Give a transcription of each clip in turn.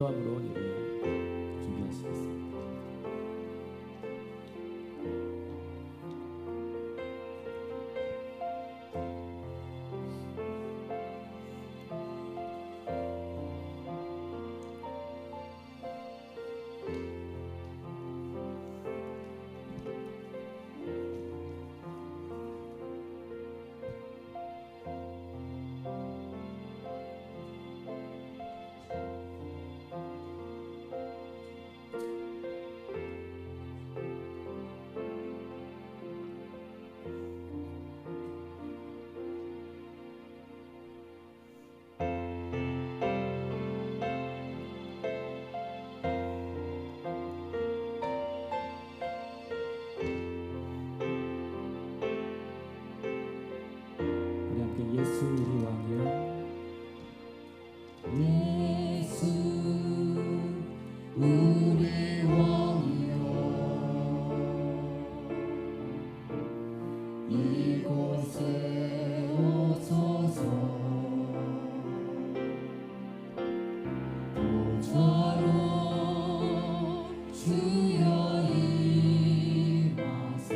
기도함으로 예배 준비하시겠습니다. 예수 우리 왕이여, 예수 우리 왕이여, 이곳에 오소서. 보좌로 주여 임하사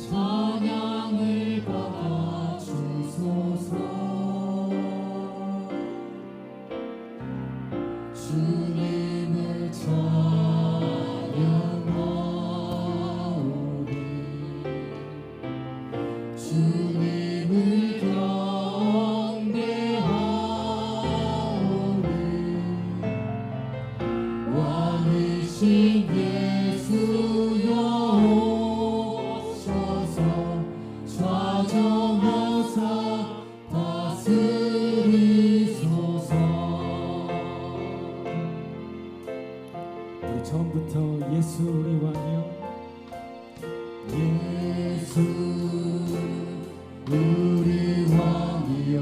찬양을 받아 주소서. 주님을 찬양하오니 주님을 경배하오니 왕이신 예수여 오셔서 좌정하사 다스리소서. 우리 처음부터 예수 우리 왕이여, 예수 우리 왕이여,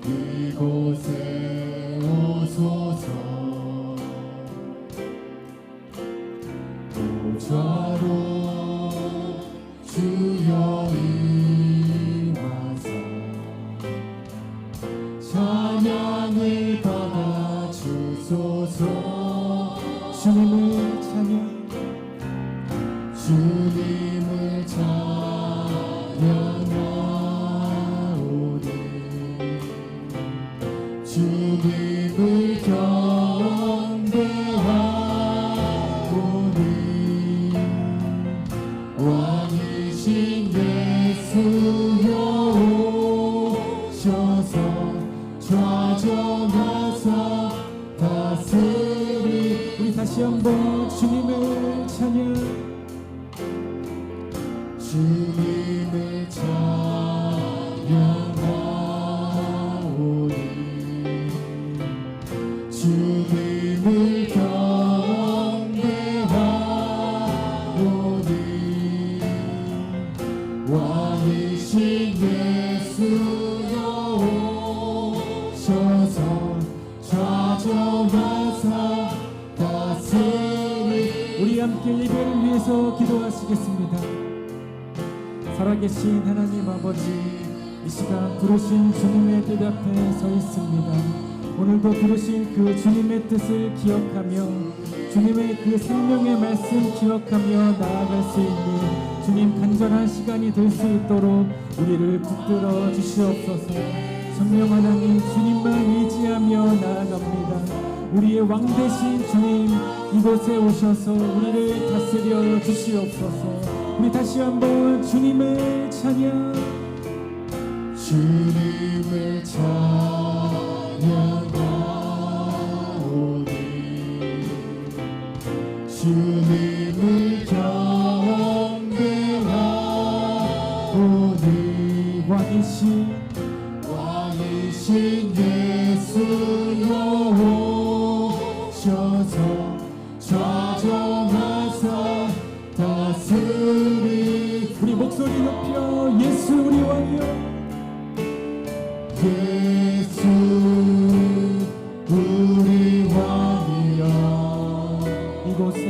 이곳에 오소서. 보좌로 주여 임하사 찬양을 받아 주소서. 주님을 찬양, 주님을 찬양하오니 주님을 경배하오니 왕이신 예수여 오셔서 좌정하사 다스리. 우리 다시 한번 주님을 찬양, 주님을 찬양하오니 주님을 경배하오니 왕이신 예수여 오셔서 좌정하사 다스리. 우리 함께 예배를 위해서 기도하시겠습니다. 살아계신 하나님 아버지, 이 시간 부르신 주님의 뜻 앞에 서 있습니다. 오늘도 부르신 그 주님의 뜻을 기억하며 주님의 그 생명의 말씀 기억하며 나아갈 수 있는 주님 간절한 시간이 될 수 있도록 우리를 붙들어 주시옵소서. 성령 하나님, 주님만 의지하며 나아갑니다. 우리의 왕 되신 주님, 이곳에 오셔서 우리를 다스려 주시옵소서. 우리 다시 한번 주님을 찬양, 주님을 찬양하오니 주님을 경배하오니 왕이신 예수여 오셔서 좌정하사 다스리. 우리 목소리 높여 예수 우리 왕이여, 예수 우리 왕이여, 이곳에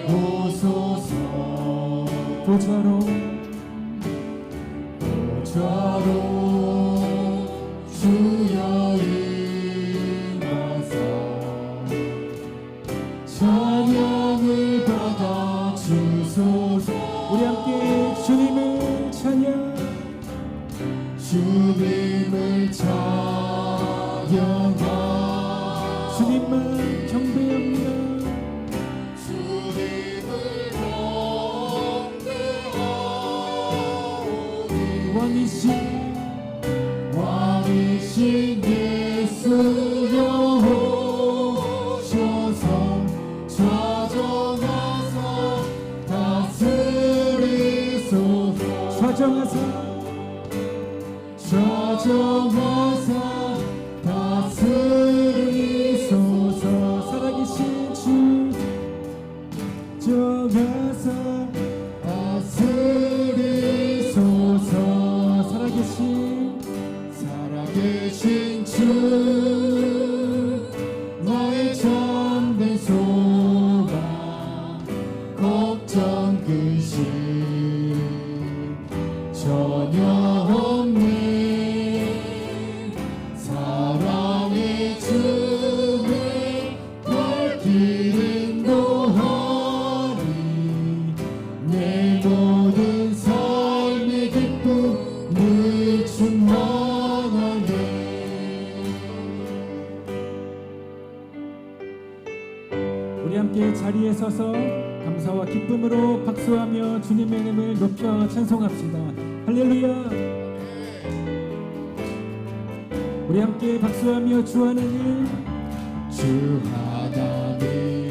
오소서. 보좌로 주님을 찬양 주님을 찬양하 주님만 경배합니다 주님을 경배하오니 왕이신 예수여 오셔서 좌정하사 다스리소서 좌정하사 다스리소서 살아계신 주 정하사 다스리소서 살아계신 주 나의 참된 소망 걱정 근심 전혀 없네 사랑의 주의 발길 인도하리 내 모든 삶의 기쁨을 충만하네 우리 함께 자리에 서서 감사와 기쁨으로 박수하며 주님의 이름을 높여 찬송합시다. 할렐루야. 우리 함께 박수하며 주 하나님 주 하나님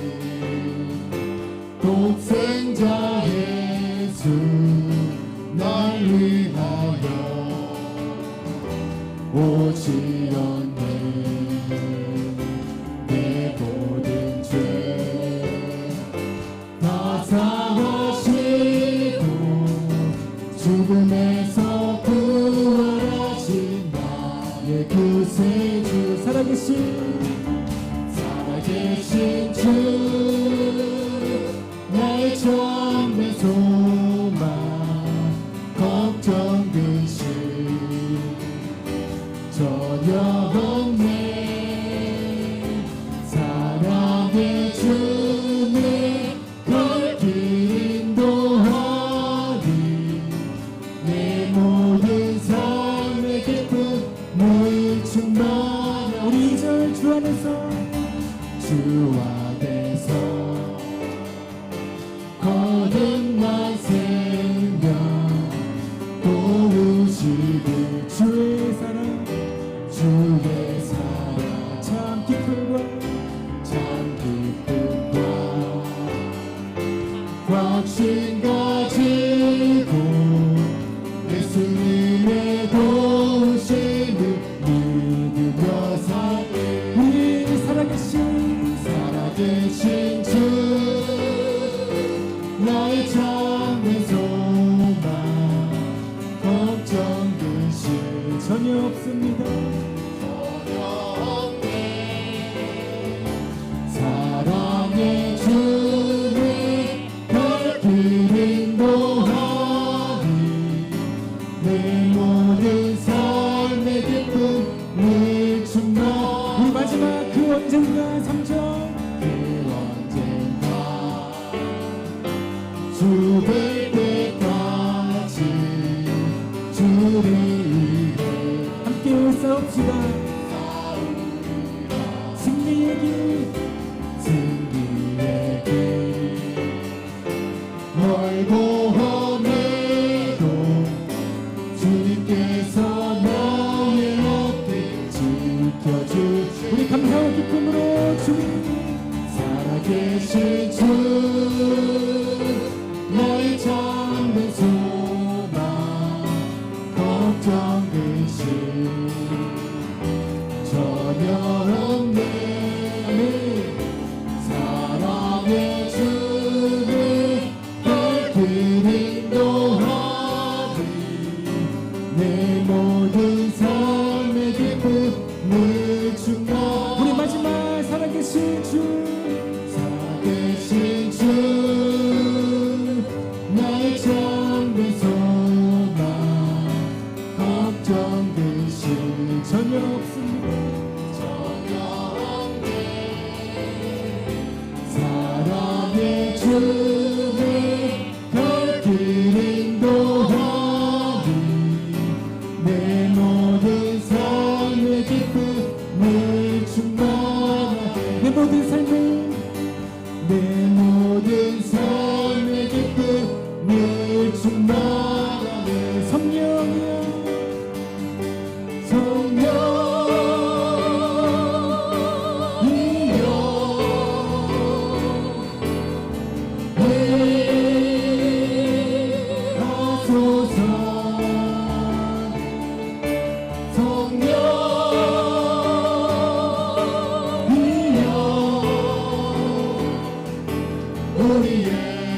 독생자 예수 날 위하여 오시었네 내 모든 죄 다 사하시고 죽음에서 부활하신 나의 구세주 살아계신 주 나의 참된 소망 걱정 근심 전혀 없네 사랑의 주내 발길 인도하리 내 모든 삶의 기쁨을 충만하리 우리 2절 주 안에서 주 안에서 거듭난 생명 도우시고 주의 사랑 참 기쁨과 확신 가지고 예수님의 도우심을 믿으며 살게 우리 살아계신 주 나의 참된 소망 걱정 근심 전혀 없습니다. 사랑의 주의 발길 인도하리 내 모든 삶의 기쁨을 충만 우리 마지막 그 언젠가 3절 언젠가 주 뵐 때까지 주를 위해 함께 싸웁시다. 승리의 길 승리의 길 멀고 험해도 주님께서 나의 앞에 지켜주시 우리 감사와 기쁨으로 주님 살아계신 주 나의 참된 소망 걱정 근심 전혀 없네 사랑의 주를 발길 인도하리 내 모든 삶의 기쁨을 충만 우리 마지막 살아계신 주 나의 참된 소망 걱정 근심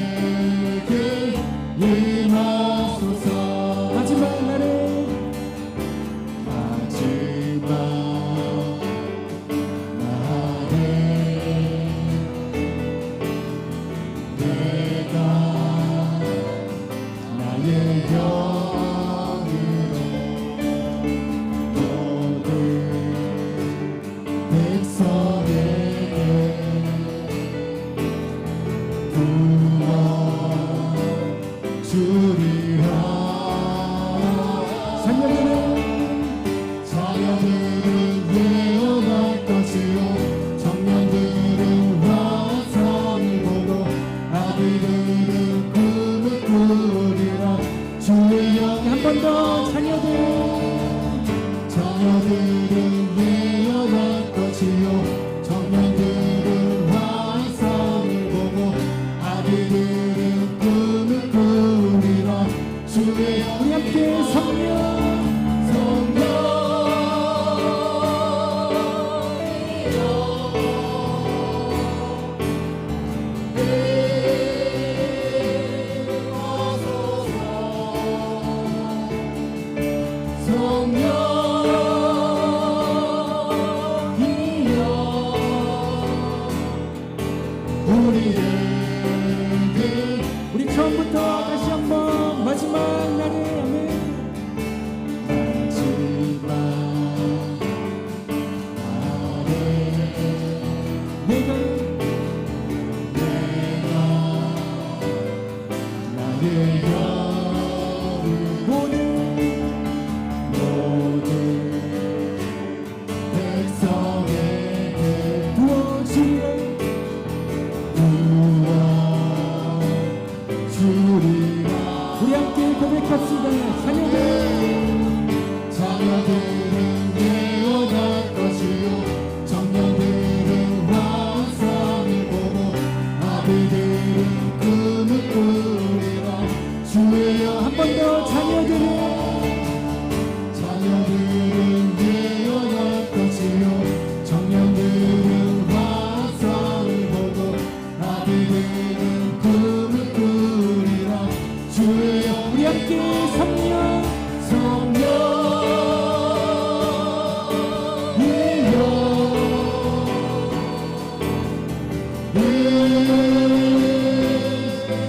우리에게 임하소서. 마지막 날에 내가 나의 영으로 모든 백성에게 부어 주리라. 자녀들은 예언할 것이요 청년들은 환상을 보고 아비들은 꿈을 꾸리라. 주의 영 한 번 더 자녀들은 예언할 것이요 청년들은 환상을 보고 아비들은 꿈을 꾸리라. 주의 영 우리 함께 성령 우리 처음부터 다시 한번 마지막 날에 아멘. 내가 나의 영을 모든 백성에게 부어주리라. 주리라. 우리 함께 고백합시다. 자녀들은 예언할 것이요 청년들은 환상을 보고 아비들은 꿈을 꾸리라. 주의 영 한 번 더 자녀들은 예언할 것이요 청년들은 환상을 보고 아비들은 꿈을 꾸리라. 주의 영 우리 함께 성령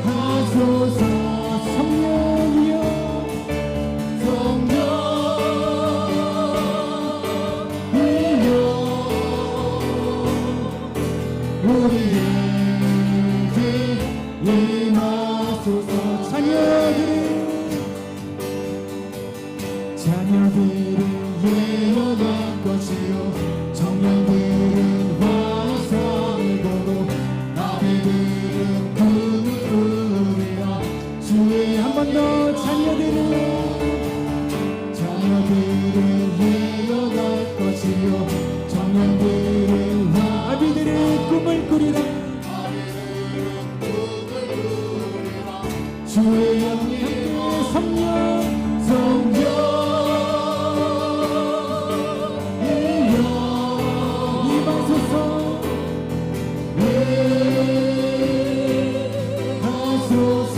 하소서. 성령이여 우리에게 임하소서. 자녀들은 예언할 것이요 청년들은 환상을 보고 아비들은 꿈을 꾸리라. 주의 한 번 더 자녀들은 예언할 것이요 청년들은 아비들의 꿈을 꾸리라. 주의 영 성령 임하소서. 하소서.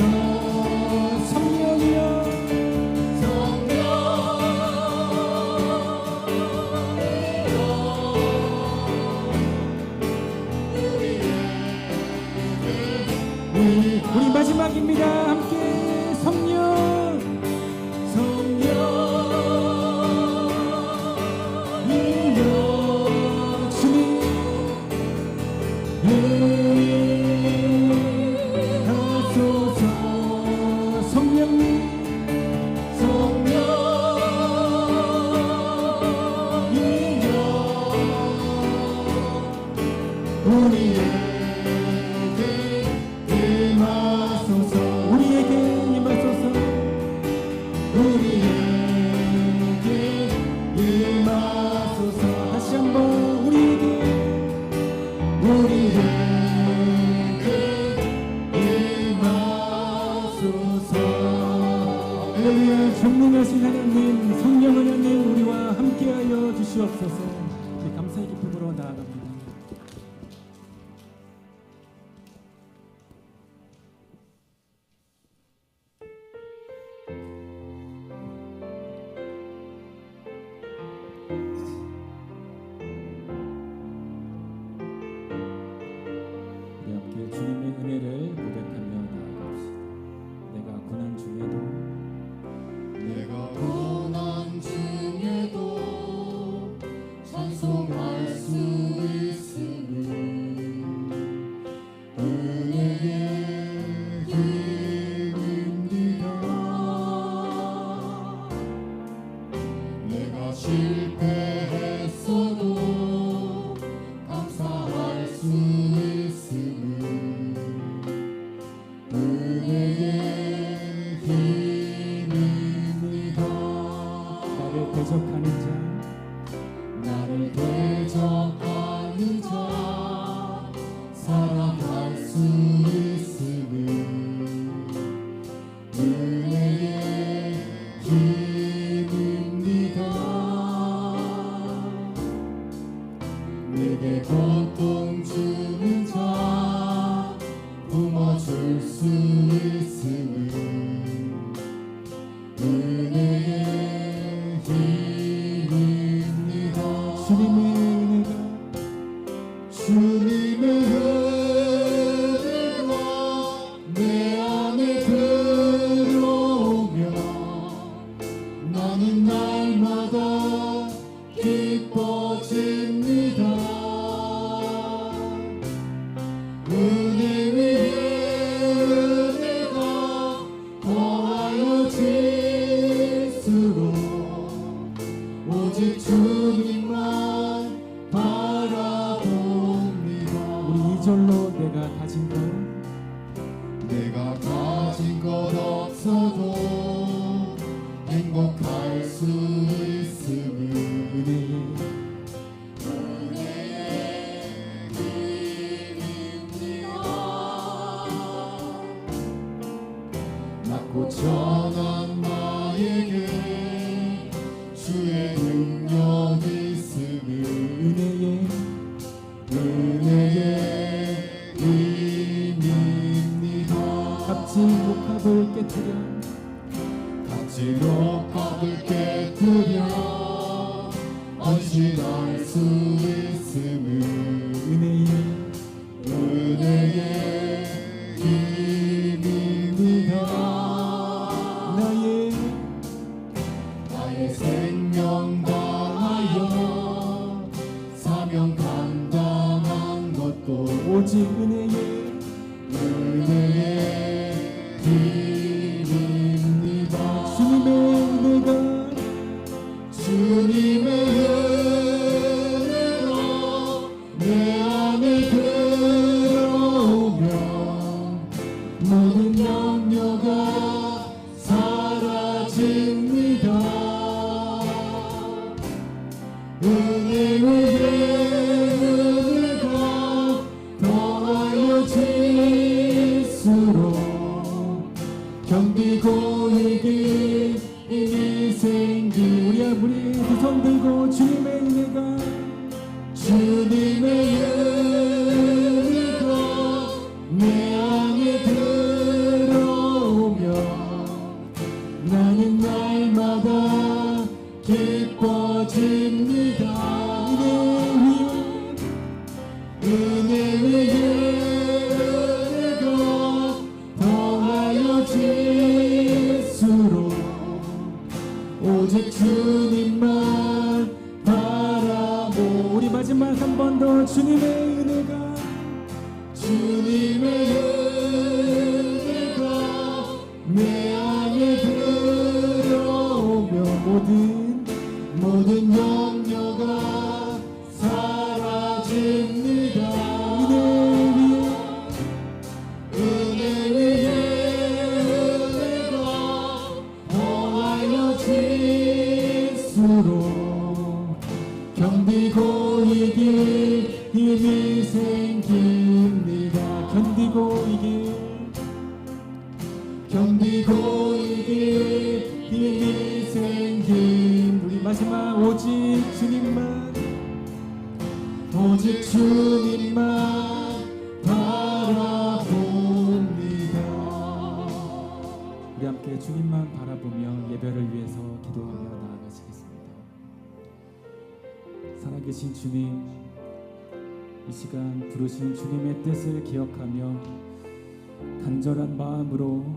성령이여 우리 마지막입니다. 함께 성령 주님 하소서. 성령님 우리에게 임하소서. 우리에게 임하소서. 우리에게 임하소서. 다시 한번 우리에게 임하소서. 할렐루야. 할렐루야. 전능하신 하나님, 성령 하나님, 우리와 함께하여 주시옵소서. 우리 감사의 기쁨으로 나아갑니다. 우리 함께 주님의 은혜를 고백하며 나아갑시다. 내가 고난 중에도 찬송할 수 있음을 은혜의 힘입니다. 내가 실패했어도 감사할 수 있음을 은혜의 힘입니다. 나를 대적하는 자, 나를 대적하는 자 사랑할 수 있음을 은혜의 힘입니다. 내게 고통 주는 자 품어줄 수 있음을 은혜의 힘입니다. 주님의 은혜가 내 안에 들어오면 나는 날마다 기뻐집니다. 은혜 위에 은혜가 더하여질수록 오직 주님만 바라봅니다. 우리 2절로 내가 가진 것, 내가 가진 것 없어도 행복할 수 있음을 은혜의 힘입니다. 낮고 천한 나에게 주의 능력 있음을 은혜의 힘입니다. 값진 목합을 깨뜨려 값진 목합을 깨뜨려 헌신할 수 있음을 은혜의 힘입니다. 나의 생명 다하여 사명 감당한 것도 오직 은혜의 힘입니다. 주님의 은혜가 내 안에 들어오면 모든 염려가 사라집니다. 은혜 위에 은혜가 더하여질수록 견디고 이길 힘이 생기. 우리 두 손 들고 주님의 은혜가 내 안에 들어오면 나는 날마다 기뻐집니다. 은혜 위에 은혜가 더하여질수록 오직 주님만 바라보. 우리 마지막 한 번 더 주님의 은혜가 내 안에 들어오면 모든 염려가 사라집니다. 은혜 위에 은혜가 더하여질수록 견디고 이길 힘이 생깁니다. 견디고 이길 힘이 마지막 오직 주님만 오직 주님만 바라봅니다. 우리 함께 주님만 바라보며 예배를 위해서 기도하며 나아가시겠습니다. 살아계신 주님, 이 시간 부르신 주님의 뜻을 기억하며 간절한 마음으로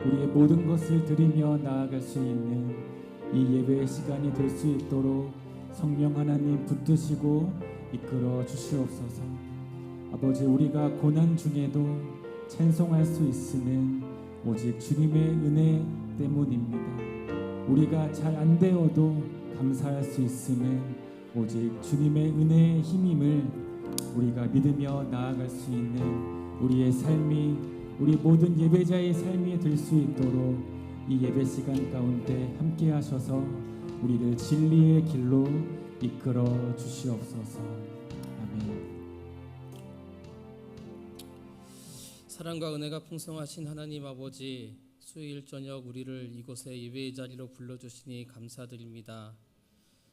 우리의 모든 것을 드리며 나아갈 수 있는 이 예배의 시간이 될 수 있도록 성령 하나님 붙드시고 이끌어 주시옵소서. 아버지, 우리가 고난 중에도 찬송할 수 있으면 오직 주님의 은혜 때문입니다. 우리가 잘 안 되어도 감사할 수 있으면 오직 주님의 은혜의 힘임을 우리가 믿으며 나아갈 수 있는 우리의 삶이, 우리 모든 예배자의 삶이 될 수 있도록 이 예배 시간 가운데 함께 하셔서 우리를 진리의 길로 이끌어 주시옵소서. 아멘. 사랑과 은혜가 풍성하신 하나님 아버지, 수요일 저녁 우리를 이곳에 예배의 자리로 불러주시니 감사드립니다.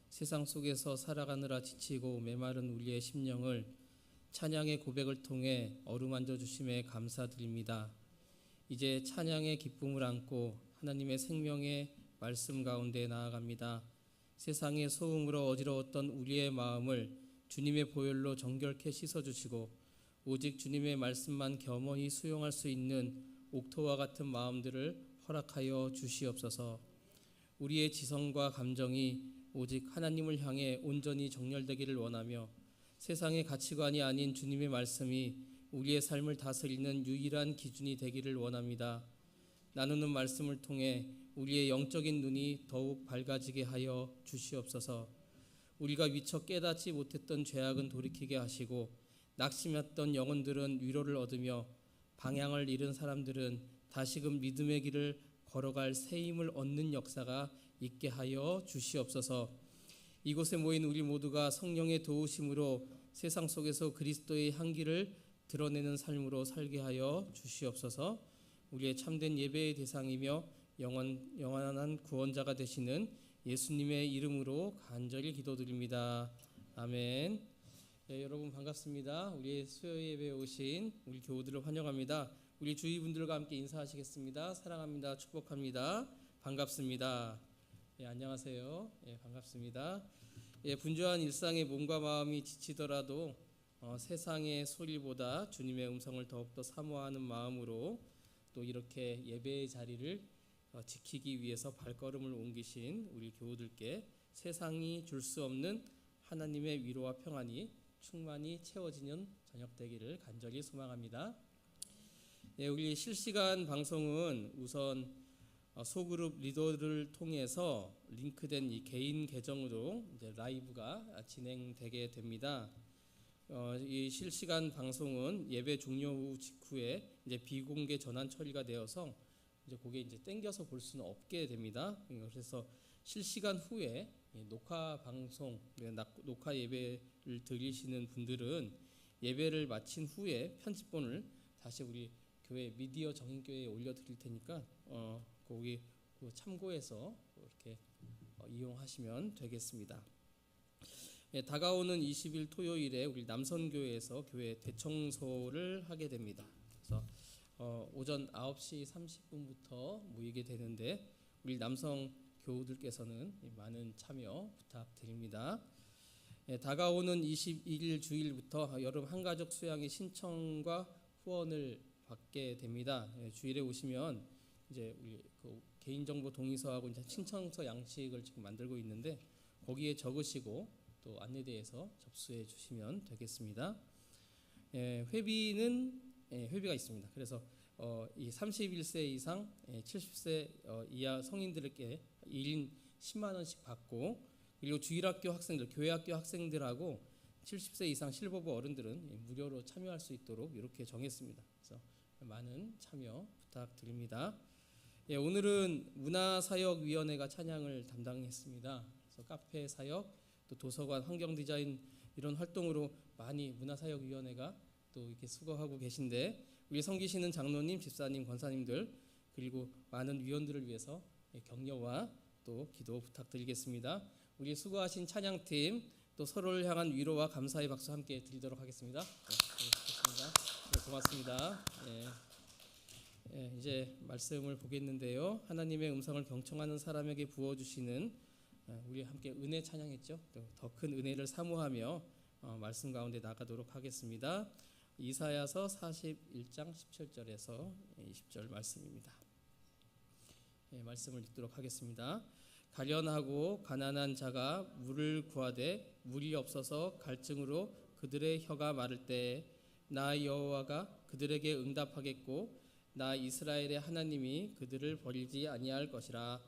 세상 속에서 살아가느라 지치고 메마른 우리의 심령을 찬양의 고백을 통해 어루만져 주심에 감사드립니다. 이제 찬양의 기쁨을 안고 하나님의 생명의 말씀 가운데 나아갑니다. 세상의 소음으로 어지러웠던 우리의 마음을 주님의 보혈로 정결케 씻어주시고 오직 주님의 말씀만 겸허히 수용할 수 있는 옥토와 같은 마음들을 허락하여 주시옵소서. 우리의 지성과 감정이 오직 하나님을 향해 온전히 정렬되기를 원하며 세상의 가치관이 아닌 주님의 말씀이 우리의 삶을 다스리는 유일한 기준이 되기를 원합니다. 나누는 말씀을 통해 우리의 영적인 눈이 더욱 밝아지게 하여 주시옵소서. 우리가 미처 깨닫지 못했던 죄악은 돌이키게 하시고 낙심했던 영혼들은 위로를 얻으며 방향을 잃은 사람들은 다시금 믿음의 길을 걸어갈 새 힘을 얻는 역사가 있게 하여 주시옵소서. 이곳에 모인 우리 모두가 성령의 도우심으로 세상 속에서 그리스도의 향기를 드러내는 삶으로 살게 하여 주시옵소서. 우리의 참된 예배의 대상이며 영원한 구원자가 되시는 예수님의 이름으로 간절히 기도드립니다. 아멘. 네, 여러분 반갑습니다. 우리 수요 예배에 오신 우리 교우들을 환영합니다. 우리 주위 분들과 함께 인사하시겠습니다. 사랑합니다. 축복합니다. 반갑습니다. 예, 안녕하세요. 예, 반갑습니다. 예, 분주한 일상의 몸과 마음이 지치더라도 세상의 소리보다 주님의 음성을 더욱더 사모하는 마음으로 또 이렇게 예배의 자리를 지키기 위해서 발걸음을 옮기신 우리 교우들께 세상이 줄 수 없는 하나님의 위로와 평안이 충만히 채워지는 저녁 되기를 간절히 소망합니다. 예, 우리 실시간 방송은 우선 소그룹 리더를 통해서 링크된 이 개인 계정으로 이제 라이브가 진행되게 됩니다. 이 실시간 방송은 예배 종료 후 직후에 이제 비공개 전환 처리가 되어서 이제 그게 이제 땡겨서 볼 수는 없게 됩니다. 그래서 실시간 후에 녹화 방송, 녹화 예배를 드리시는 분들은 예배를 마친 후에 편집본을 다시 우리 교회 미디어 정인교회에 올려드릴 테니까 거기 참고해서 이렇게 이용하시면 되겠습니다. 예, 다가오는 20일 토요일에 우리 남선교회에서 교회 대청소를 하게 됩니다. 그래서 오전 9시 30분부터 모이게 되는데 우리 남성 교우들께서는 많은 참여 부탁드립니다. 예, 다가오는 21일 주일부터 여름 한가족 수양의 신청과 후원을 받게 됩니다. 예, 주일에 오시면 이제 우리 개인정보 동의서하고 이제 신청서 양식을 지금 만들고 있는데 거기에 적으시고 또 안내대에서 접수해 주시면 되겠습니다. 예, 회비가 있습니다. 그래서 이 31세 이상 70세 이하 성인들에게 1인 10만 원씩 받고 그리고 주일학교 학생들, 교회학교 학생들하고 70세 이상 실버버 어른들은 무료로 참여할 수 있도록 이렇게 정했습니다. 그래서 많은 참여 부탁드립니다. 예, 오늘은 문화사역위원회가 찬양을 담당했습니다. 그래서 카페 사역, 또 도서관, 환경 디자인 이런 활동으로 많이 문화사역위원회가 또 이렇게 수고하고 계신데 우리 섬기시는 장로님, 집사님, 권사님들 그리고 많은 위원들을 위해서 격려와 또 기도 부탁드리겠습니다. 우리 수고하신 찬양팀 또 서로를 향한 위로와 감사의 박수 함께 드리도록 하겠습니다. 고맙습니다. 이제 말씀을 보겠는데요. 하나님의 음성을 경청하는 사람에게 부어주시는 우리 함께 은혜 찬양했죠. 더 큰 은혜를 사모하며 말씀 가운데 나가도록 하겠습니다. 이사야서 41장 17절에서 20절 말씀입니다. 말씀을 읽도록 하겠습니다. 가련하고 가난한 자가 물을 구하되 물이 없어서 갈증으로 그들의 혀가 마를 때에 나 여호와가 그들에게 응답하겠고 나 이스라엘의 하나님이 그들을 버리지 아니할 것이라.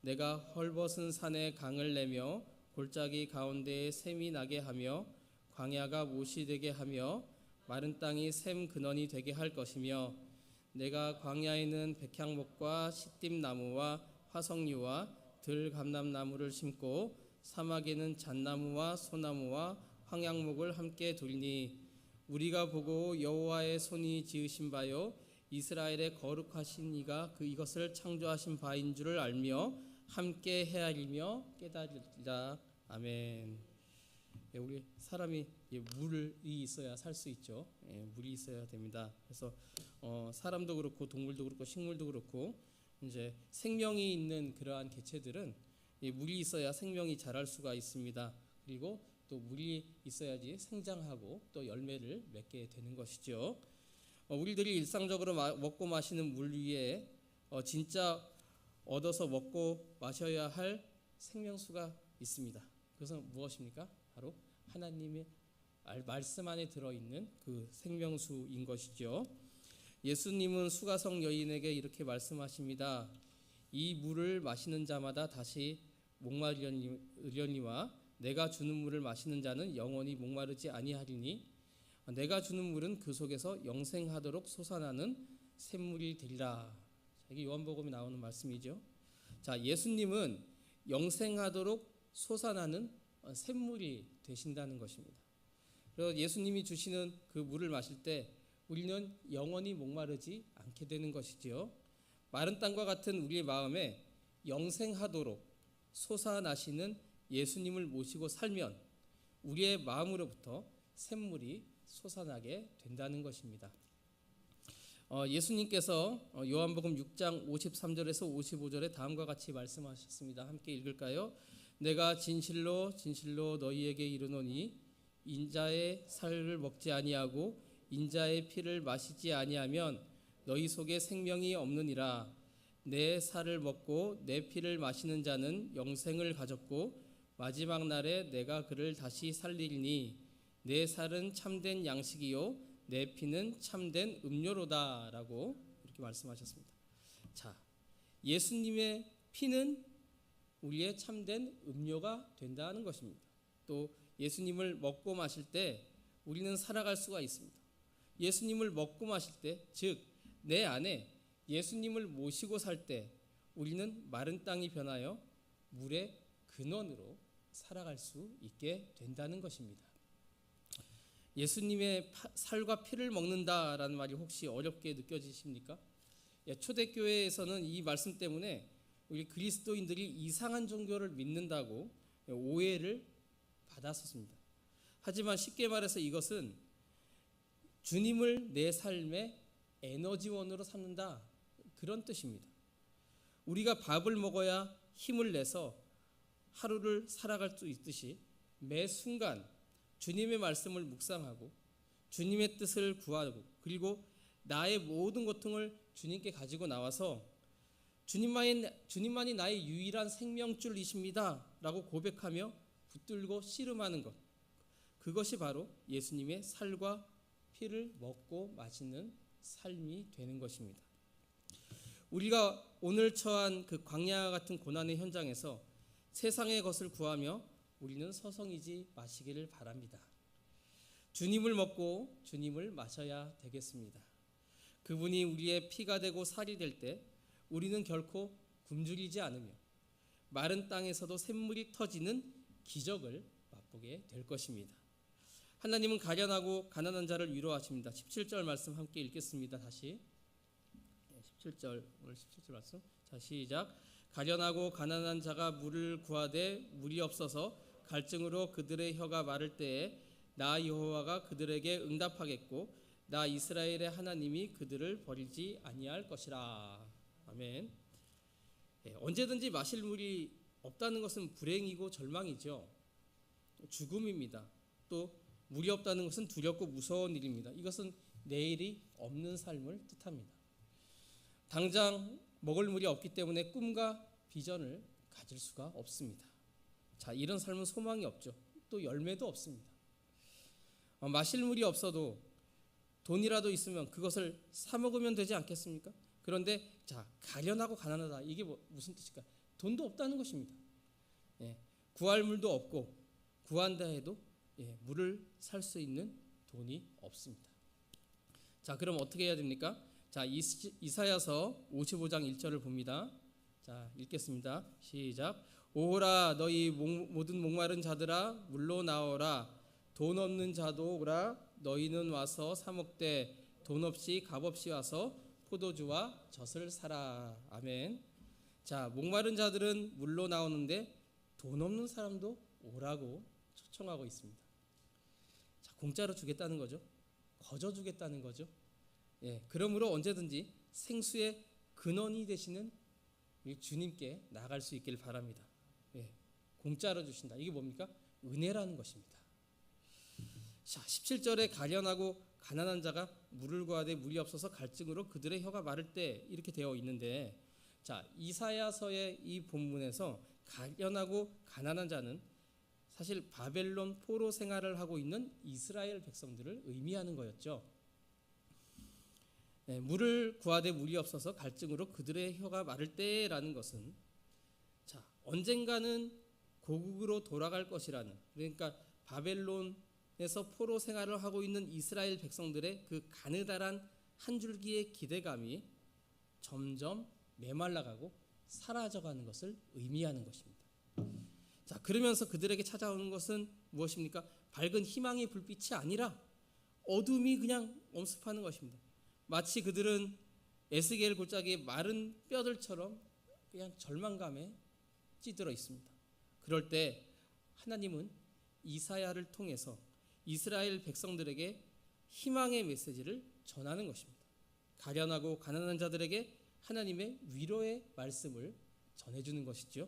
내가 헐벗은 산에 강을 내며 골짜기 가운데에 샘이 나게 하며 광야가 못이 되게 하며 마른 땅이 샘 근원이 되게 할 것이며 내가 광야에는 백향목과 시띠나무와 화석류와 들감람나무를 심고 사막에는 잣나무와 소나무와 황양목을 함께 두리니 우리가 보고 여호와의 손이 지으신 바요 이스라엘의 거룩하신 이가 이것을 창조하신 바인 줄을 알며 함께 헤아리며 깨달으리라. 아멘. 우리 사람이 물이 있어야 살 수 있죠. 물이 있어야 됩니다. 그래서 사람도 그렇고 동물도 그렇고 식물도 그렇고 이제 생명이 있는 그러한 개체들은 물이 있어야 생명이 자랄 수가 있습니다. 그리고 또 물이 있어야지 생장하고 또 열매를 맺게 되는 것이죠. 우리들이 일상적으로 먹고 마시는 물 위에 진짜 얻어서 먹고 마셔야 할 생명수가 있습니다. 그것은 무엇입니까? 바로 하나님의 말씀 안에 들어있는 그 생명수인 것이죠. 예수님은 수가성 여인에게 이렇게 말씀하십니다. 이 물을 마시는 자마다 다시 목마르려니와 내가 주는 물을 마시는 자는 영원히 목마르지 아니하리니 내가 주는 물은 그 속에서 영생하도록 솟아나는 샘물이 되리라. 이게 요한복음에 나오는 말씀이죠. 자, 예수님은 영생하도록 솟아나는 샘물이 되신다는 것입니다. 그래서 예수님이 주시는 그 물을 마실 때 우리는 영원히 목마르지 않게 되는 것이지요. 마른 땅과 같은 우리의 마음에 영생하도록 솟아나시는 예수님을 모시고 살면 우리의 마음으로부터 샘물이 솟아나게 된다는 것입니다. 예수님께서 요한복음 6장 53절에서 55절에 다음과 같이 말씀하셨습니다. 함께 읽을까요? 내가 진실로 진실로 너희에게 이르노니 인자의 살을 먹지 아니하고 인자의 피를 마시지 아니하면 너희 속에 생명이 없느니라. 내 살을 먹고 내 피를 마시는 자는 영생을 가졌고 마지막 날에 내가 그를 다시 살리리니 내 살은 참된 양식이요 내 피는 참된 음료로다라고 이렇게 말씀하셨습니다. 자, 예수님의 피는 우리의 참된 음료가 된다는 것입니다. 또 예수님을 먹고 마실 때 우리는 살아갈 수가 있습니다. 예수님을 먹고 마실 때, 즉 내 안에 예수님을 모시고 살 때 우리는 마른 땅이 변하여 물의 근원으로 살아갈 수 있게 된다는 것입니다. 예수님의 살과 피를 먹는다라는 말이 혹시 어렵게 느껴지십니까? 초대교회에서는 이 말씀 때문에 우리 그리스도인들이 이상한 종교를 믿는다고 오해를 받았었습니다. 하지만 쉽게 말해서 이것은 주님을 내 삶의 에너지원으로 삼는다, 그런 뜻입니다. 우리가 밥을 먹어야 힘을 내서 하루를 살아갈 수 있듯이 매 순간 주님의 말씀을 묵상하고 주님의 뜻을 구하고 그리고 나의 모든 고통을 주님께 가지고 나와서 주님만이 나의 유일한 생명줄이십니다 라고 고백하며 붙들고 씨름하는 것, 그것이 바로 예수님의 살과 피를 먹고 마시는 삶이 되는 것입니다. 우리가 오늘 처한 그 광야 같은 고난의 현장에서 세상의 것을 구하며 우리는 서성이지 마시기를 바랍니다. 주님을 먹고 주님을 마셔야 되겠습니다. 그분이 우리의 피가 되고 살이 될 때 우리는 결코 굶주리지 않으며 마른 땅에서도 샘물이 터지는 기적을 맛보게 될 것입니다. 하나님은 가련하고 가난한 자를 위로하십니다. 17절 말씀 함께 읽겠습니다. 다시 17절, 오늘 17절 말씀. 자, 시작. 가련하고 가난한 자가 물을 구하되 물이 없어서 갈증으로 그들의 혀가 마를 때에 나 여호와가 그들에게 응답하겠고 나 이스라엘의 하나님이 그들을 버리지 아니할 것이라. 아멘. 언제든지 마실 물이 없다는 것은 불행이고 절망이죠. 죽음입니다. 또 물이 없다는 것은 두렵고 무서운 일입니다. 이것은 내일이 없는 삶을 뜻합니다. 당장 먹을 물이 없기 때문에 꿈과 비전을 가질 수가 없습니다. 자, 이런 삶은 소망이 없죠. 또 열매도 없습니다. 마실 물이 없어도 돈이라도 있으면 그것을 사 먹으면 되지 않겠습니까? 그런데 자, 가련하고 가난하다. 이게 무슨 뜻일까? 돈도 없다는 것입니다. 구할 물도 없고 구한다 해도 물을 살 수 있는 돈이 없습니다. 자, 그럼 어떻게 해야 됩니까? 자, 이사야서 55장 1절을 봅니다. 자, 읽겠습니다. 시작. 오라 너희 모든 목마른 자들아 물로 나오라. 돈 없는 자도 오라. 너희는 와서 사 먹되 돈 없이 값 없이 와서 포도주와 젖을 사라. 아멘. 자, 목마른 자들은 물로 나오는데 돈 없는 사람도 오라고 초청하고 있습니다. 자, 공짜로 주겠다는 거죠. 거저 주겠다는 거죠. 그러므로 언제든지 생수의 근원이 되시는 우리 주님께 나갈 수 있길 바랍니다. 공짜로 주신다. 이게 뭡니까? 은혜라는 것입니다. 자, 17절에 가련하고 가난한 자가 물을 구하되 물이 없어서 갈증으로 그들의 혀가 마를 때 이렇게 되어 있는데, 자, 이사야서의 이 본문에서 가련하고 가난한 자는 사실 바벨론 포로 생활을 하고 있는 이스라엘 백성들을 의미하는 거였죠. 물을 구하되 물이 없어서 갈증으로 그들의 혀가 마를 때라는 것은 자, 언젠가는 고국으로 돌아갈 것이라는, 그러니까 바벨론에서 포로 생활을 하고 있는 이스라엘 백성들의 그 가느다란 한 줄기의 기대감이 점점 메말라가고 사라져가는 것을 의미하는 것입니다. 자, 그러면서 그들에게 찾아오는 것은 무엇입니까? 밝은 희망의 불빛이 아니라 어둠이 그냥 엄습하는 것입니다. 마치 그들은 에스겔 골짜기의 마른 뼈들처럼 그냥 절망감에 찌들어 있습니다. 그럴 때 하나님은 이사야를 통해서 이스라엘 백성들에게 희망의 메시지를 전하는 것입니다. 가련하고 가난한 자들에게 하나님의 위로의 말씀을 전해주는 것이죠.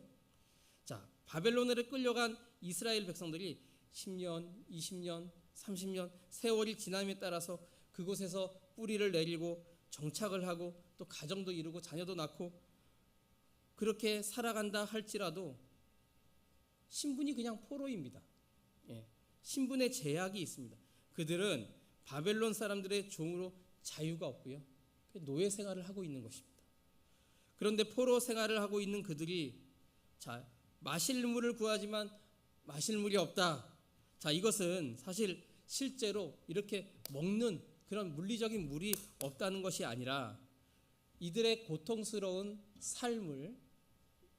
자, 바벨론으로 끌려간 이스라엘 백성들이 10년, 20년, 30년 세월이 지남에 따라서 그곳에서 뿌리를 내리고 정착을 하고 또 가정도 이루고 자녀도 낳고 그렇게 살아간다 할지라도 신분이 그냥 포로입니다. 신분의 제약이 있습니다. 그들은 바벨론 사람들의 종으로 자유가 없고요. 노예 생활을 하고 있는 것입니다. 그런데 포로 생활을 하고 있는 그들이 자, 마실 물을 구하지만 마실 물이 없다. 자, 이것은 사실 실제로 이렇게 먹는 그런 물리적인 물이 없다는 것이 아니라 이들의 고통스러운 삶을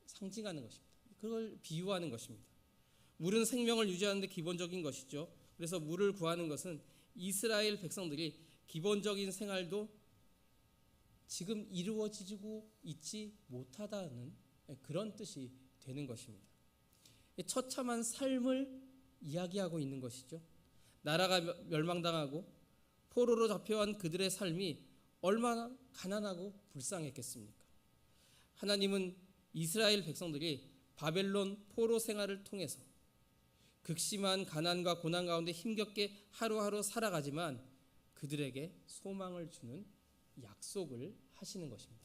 상징하는 것입니다. 그걸 비유하는 것입니다. 물은 생명을 유지하는 데 기본적인 것이죠. 그래서 물을 구하는 것은 이스라엘 백성들이 기본적인 생활도 지금 이루어지고 있지 못하다는 그런 뜻이 되는 것입니다. 처참한 삶을 이야기하고 있는 것이죠. 나라가 멸망당하고 포로로 잡혀간 그들의 삶이 얼마나 가난하고 불쌍했겠습니까? 하나님은 이스라엘 백성들이 바벨론 포로 생활을 통해서 극심한 가난과 고난 가운데 힘겹게 하루하루 살아가지만 그들에게 소망을 주는 약속을 하시는 것입니다.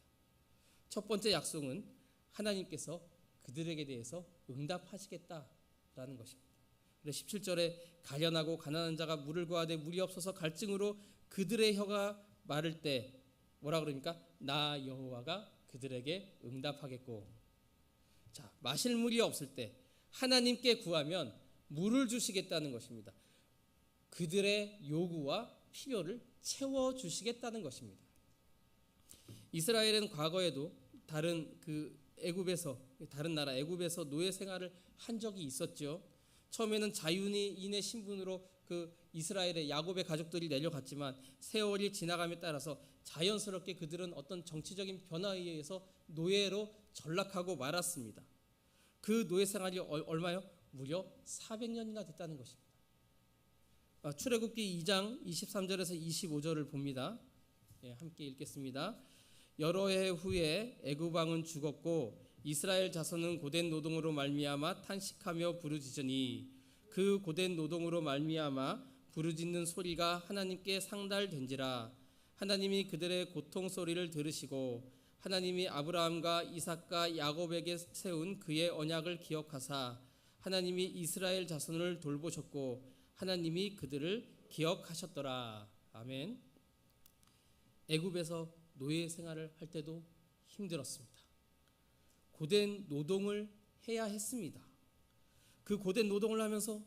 첫 번째 약속은 하나님께서 그들에게 대해서 응답하시겠다라는 것입니다. 그래서 17절에 가련하고 가난한 자가 물을 구하되 물이 없어서 갈증으로 그들의 혀가 마를 때 뭐라 그러니까? 나 여호와가 그들에게 응답하겠고. 자, 마실 물이 없을 때 하나님께 구하면 물을 주시겠다는 것입니다. 그들의 요구와 필요를 채워주시겠다는 것입니다. 이스라엘은 과거에도 다른 나라 애굽에서 노예 생활을 한 적이 있었죠. 처음에는 자유인의 신분으로 그 이스라엘의 야곱의 가족들이 내려갔지만 세월이 지나감에 따라서 자연스럽게 그들은 어떤 정치적인 변화에 의해서 노예로 전락하고 말았습니다. 그 노예 생활이 얼마요? 무려 400년이나 됐다는 것입니다. 출애굽기 2장 23절에서 25절을 봅니다. 함께 읽겠습니다. 여러 해 후에 애굽 왕은 죽었고 이스라엘 자손은 고된 노동으로 말미암아 탄식하며 부르짖으니 그 고된 노동으로 말미암아 부르짖는 소리가 하나님께 상달된지라. 하나님이 그들의 고통 소리를 들으시고 하나님이 아브라함과 이삭과 야곱에게 세운 그의 언약을 기억하사 하나님이 이스라엘 자손을 돌보셨고 하나님이 그들을 기억하셨더라. 아멘. 애굽에서 노예 생활을 할 때도 힘들었습니다. 고된 노동을 해야 했습니다. 그 고된 노동을 하면서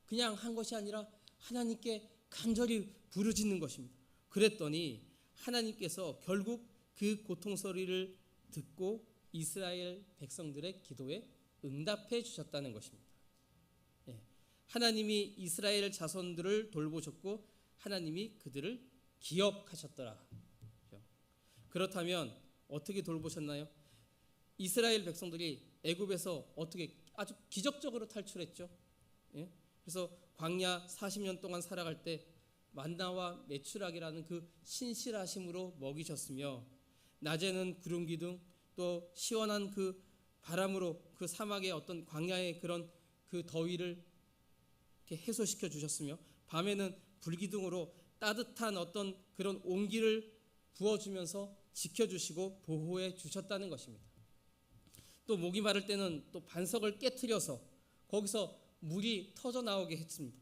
그냥 한 것이 아니라 하나님께 간절히 부르짖는 것입니다. 그랬더니 하나님께서 결국 그 고통 소리를 듣고 이스라엘 백성들의 기도에 응답해 주셨다는 것입니다. 하나님이 이스라엘 자손들을 돌보셨고 하나님이 그들을 기억하셨더라. 그렇다면 어떻게 돌보셨나요? 이스라엘 백성들이 애굽에서 어떻게 아주 기적적으로 탈출했죠. 그래서 광야 40년 동안 살아갈 때 만나와 메추락이라는 그 신실하심으로 먹이셨으며 낮에는 구름 기둥 또 시원한 그 바람으로 그 사막의 어떤 광야의 그런 그 더위를 이렇게 해소시켜 주셨으며 밤에는 불기둥으로 따뜻한 어떤 그런 온기를 부어주면서 지켜주시고 보호해 주셨다는 것입니다. 또 목이 마를 때는 또 반석을 깨트려서 거기서 물이 터져 나오게 했습니다.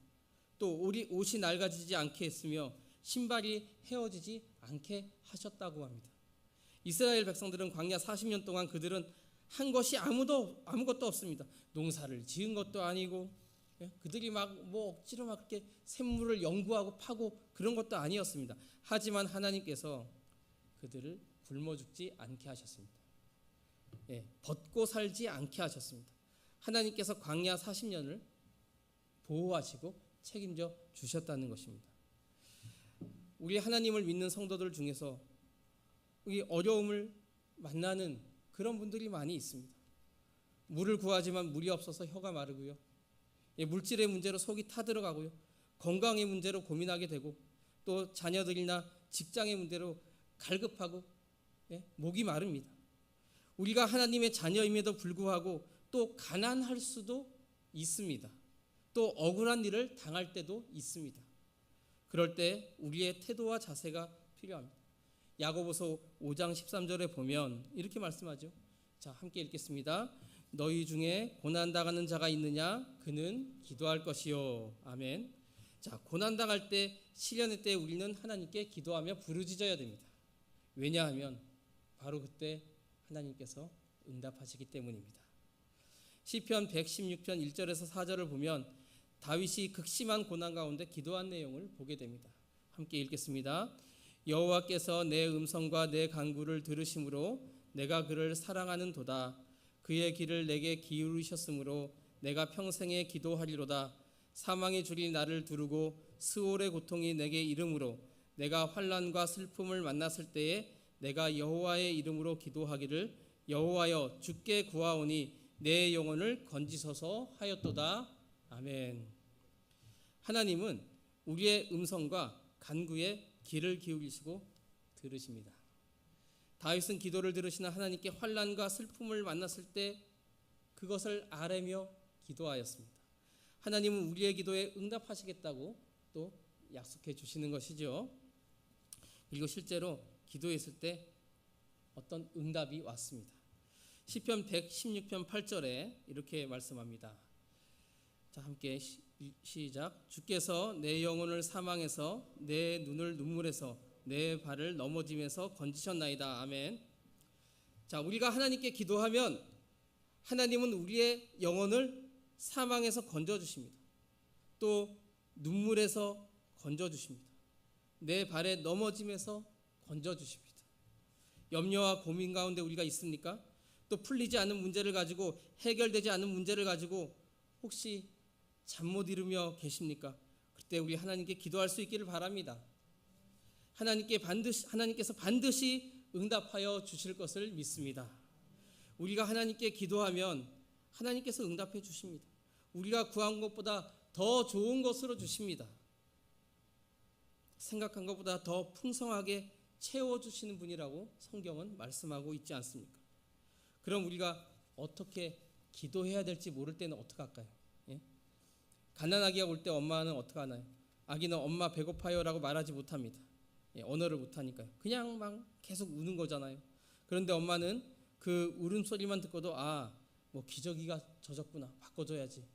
또 옷이 낡아지지 않게 했으며 신발이 헤어지지 않게 하셨다고 합니다. 이스라엘 백성들은 광야 40년 동안 그들은 한 것이 아무것도 없습니다. 농사를 지은 것도 아니고 그들이 억지로 이렇게 샘물을 연구하고 파고 그런 것도 아니었습니다. 하지만 하나님께서 그들을 굶어 죽지 않게 하셨습니다. 벗고 살지 않게 하셨습니다. 하나님께서 광야 40년을 보호하시고 책임져 주셨다는 것입니다. 우리 하나님을 믿는 성도들 중에서 이 어려움을 만나는 그런 분들이 많이 있습니다. 물을 구하지만 물이 없어서 혀가 마르고요. 물질의 문제로 속이 타들어가고요. 건강의 문제로 고민하게 되고 또 자녀들이나 직장의 문제로 갈급하고 목이 마릅니다. 우리가 하나님의 자녀임에도 불구하고 또 가난할 수도 있습니다. 또 억울한 일을 당할 때도 있습니다. 그럴 때 우리의 태도와 자세가 필요합니다. 야고보서 5장 13절에 보면 이렇게 말씀하죠. 자, 함께 읽겠습니다. 너희 중에 고난당하는 자가 있느냐? 그는 기도할 것이요. 아멘. 자, 고난당할 때, 시련의 때 우리는 하나님께 기도하며 부르짖어야 됩니다. 왜냐하면 바로 그때 하나님께서 응답하시기 때문입니다. 시편 116편 1절에서 4절을 보면 다윗이 극심한 고난 가운데 기도한 내용을 보게 됩니다. 함께 읽겠습니다. 여호와께서 내 음성과 내 간구를 들으심으로 내가 그를 사랑하는 도다. 그의 길을 내게 기울이셨으므로 내가 평생에 기도하리로다. 사망의 줄이 나를 두르고 스올의 고통이 내게 이름으로 내가 환난과 슬픔을 만났을 때에 내가 여호와의 이름으로 기도하기를 여호와여 주께 구하오니 내 영혼을 건지소서 하였도다. 아멘. 하나님은 우리의 음성과 간구에 귀를 기울이시고 들으십니다. 다윗은 기도를 들으시는 하나님께 환난과 슬픔을 만났을 때 그것을 아뢰며 기도하였습니다. 하나님은 우리의 기도에 응답하시겠다고 또 약속해 주시는 것이죠. 그리고 실제로 기도했을 때 어떤 응답이 왔습니다. 시편 116편 8절에 이렇게 말씀합니다. 자, 함께 시작. 주께서 내 영혼을 사망에서 내 눈을 눈물에서 내 발을 넘어짐에서 건지셨나이다. 아멘. 자, 우리가 하나님께 기도하면 하나님은 우리의 영혼을 사망에서 건져주십니다. 또 눈물에서 건져주십니다. 내 발에 넘어짐에서 건져주십니다. 염려와 고민 가운데 우리가 있습니까? 또 풀리지 않은 문제를 가지고 해결되지 않은 문제를 가지고 혹시 잠 못 이루며 계십니까? 그때 우리 하나님께 기도할 수 있기를 바랍니다. 하나님께서 반드시 응답하여 주실 것을 믿습니다. 우리가 하나님께 기도하면 하나님께서 응답해 주십니다. 우리가 구한 것보다 더 좋은 것으로 주십니다. 생각한 것보다 더 풍성하게 채워주시는 분이라고 성경은 말씀하고 있지 않습니까? 그럼 우리가 어떻게 기도해야 될지 모를 때는 어떻게 할까요? 예? 가난아기가 올 때 엄마는 어떻게 하나요? 아기는 엄마 배고파요 라고 말하지 못합니다. 예, 언어를 못하니까요. 그냥 막 계속 우는 거잖아요. 그런데 엄마는 그 울음소리만 듣고도 뭐 기저귀가 젖었구나, 바꿔줘야지.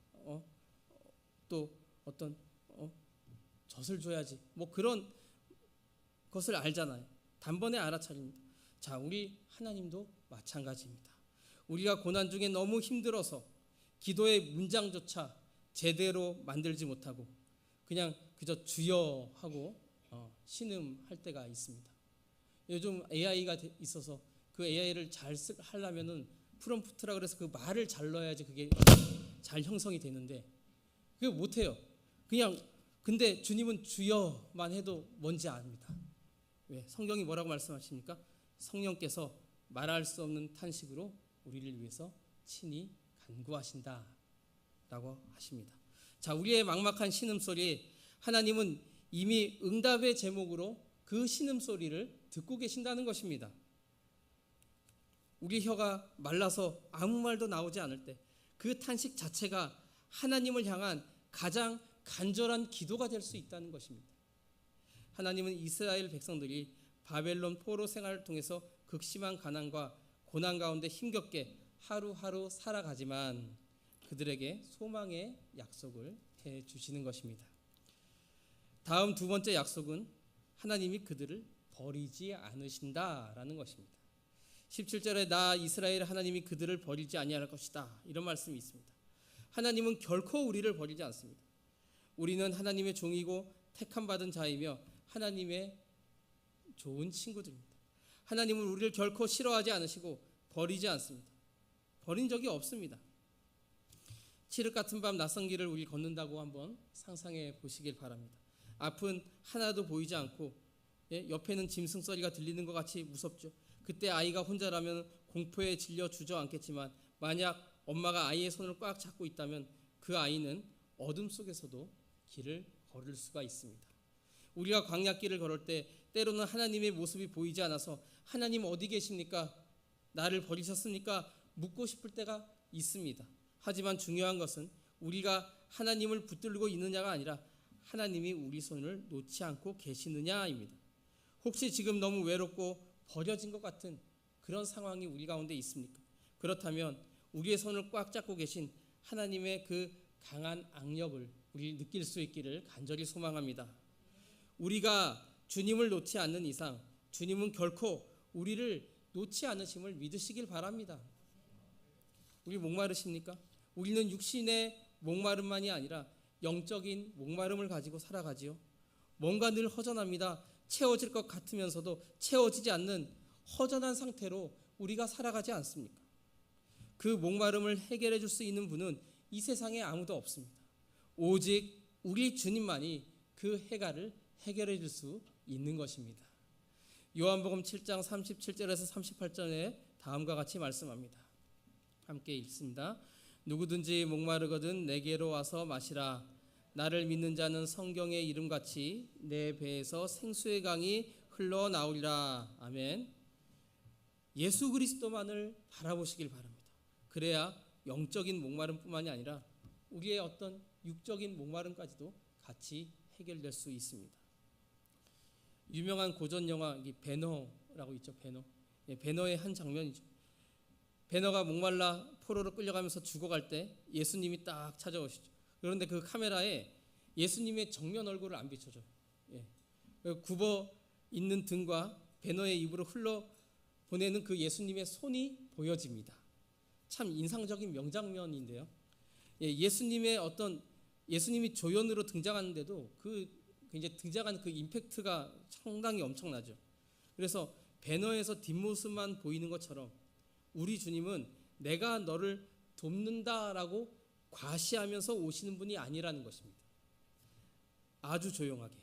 또 어떤 젖을 줘야지. 뭐 그런 것을 알잖아요. 단번에 알아차립니다. 자, 우리 하나님도 마찬가지입니다. 우리가 고난 중에 너무 힘들어서 기도의 문장조차 제대로 만들지 못하고 그냥 그저 주여 하고 신음할 때가 있습니다. 요즘 AI가 있어서 그 AI를 잘 하려면은 프롬프트라 그래서 그 말을 잘 넣어야지 그게 잘 형성이 되는데 그게 못해요. 그냥 근데 주님은 주여만 해도 뭔지 압니다. 왜? 성경이 뭐라고 말씀하십니까? 성령께서 말할 수 없는 탄식으로 우리를 위해서 친히 간구하신다 라고 하십니다. 자, 우리의 막막한 신음소리, 하나님은 이미 응답의 제목으로 그 신음소리를 듣고 계신다는 것입니다. 우리 혀가 말라서 아무 말도 나오지 않을 때 그 탄식 자체가 하나님을 향한 가장 간절한 기도가 될 수 있다는 것입니다. 하나님은 이스라엘 백성들이 바벨론 포로 생활을 통해서 극심한 가난과 고난 가운데 힘겹게 하루하루 살아가지만 그들에게 소망의 약속을 해 주시는 것입니다. 다음 두 번째 약속은 하나님이 그들을 버리지 않으신다라는 것입니다. 17절에 나 이스라엘 하나님이 그들을 버리지 아니할 것이다 이런 말씀이 있습니다. 하나님은 결코 우리를 버리지 않습니다. 우리는 하나님의 종이고 택함받은 자이며 하나님의 좋은 친구들입니다. 하나님은 우리를 결코 싫어하지 않으시고 버리지 않습니다. 버린 적이 없습니다. 칠흑 같은 밤 낯선 길을 우리 걷는다고 한번 상상해 보시길 바랍니다. 앞은 하나도 보이지 않고 옆에는 짐승 소리가 들리는 것 같이 무섭죠. 그때 아이가 혼자라면 공포에 질려 주저앉겠지만 만약 엄마가 아이의 손을 꽉 잡고 있다면 그 아이는 어둠 속에서도 길을 걸을 수가 있습니다. 우리가 광야길을 걸을 때 때로는 하나님의 모습이 보이지 않아서 하나님 어디 계십니까? 나를 버리셨습니까? 묻고 싶을 때가 있습니다. 하지만 중요한 것은 우리가 하나님을 붙들고 있느냐가 아니라 하나님이 우리 손을 놓지 않고 계시느냐입니다. 혹시 지금 너무 외롭고 버려진 것 같은 그런 상황이 우리 가운데 있습니까? 그렇다면 우리의 손을 꽉 잡고 계신 하나님의 그 강한 악력을 우리 느낄 수 있기를 간절히 소망합니다. 우리가 주님을 놓지 않는 이상 주님은 결코 우리를 놓지 않으심을 믿으시길 바랍니다. 우리 목마르십니까? 우리는 육신의 목마름만이 아니라 영적인 목마름을 가지고 살아가지요. 뭔가 늘 허전합니다. 채워질 것 같으면서도 채워지지 않는 허전한 상태로 우리가 살아가지 않습니까? 그 목마름을 해결해 줄 수 있는 분은 이 세상에 아무도 없습니다. 오직 우리 주님만이 그 해갈을 해결해 줄 수 있는 것입니다. 요한복음 7장 37절에서 38절에 다음과 같이 말씀합니다. 함께 읽습니다. 누구든지 목마르거든 내게로 와서 마시라. 나를 믿는 자는 성경의 이름같이 내 배에서 생수의 강이 흘러나오리라. 아멘. 예수 그리스도만을 바라보시길 바랍니다. 그래야 영적인 목마름뿐만이 아니라 우리의 어떤 육적인 목마름까지도 같이 해결될 수 있습니다. 유명한 고전 영화 배너라고 있죠. 배너. 배너의 한 장면이죠. 배너가 목말라 포로로 끌려가면서 죽어갈 때 예수님이 딱 찾아오시죠. 그런데 그 카메라에 예수님의 정면 얼굴을 안 비춰줘요. 굽어 있는 등과 배너의 입으로 흘러 보내는 그 예수님의 손이 보여집니다. 참 인상적인 명장면인데요. 예수님이 조연으로 등장하는데도 그 이제 등장한 그 임팩트가 상당히 엄청나죠. 그래서 배너에서 뒷모습만 보이는 것처럼 우리 주님은 내가 너를 돕는다라고 과시하면서 오시는 분이 아니라는 것입니다. 아주 조용하게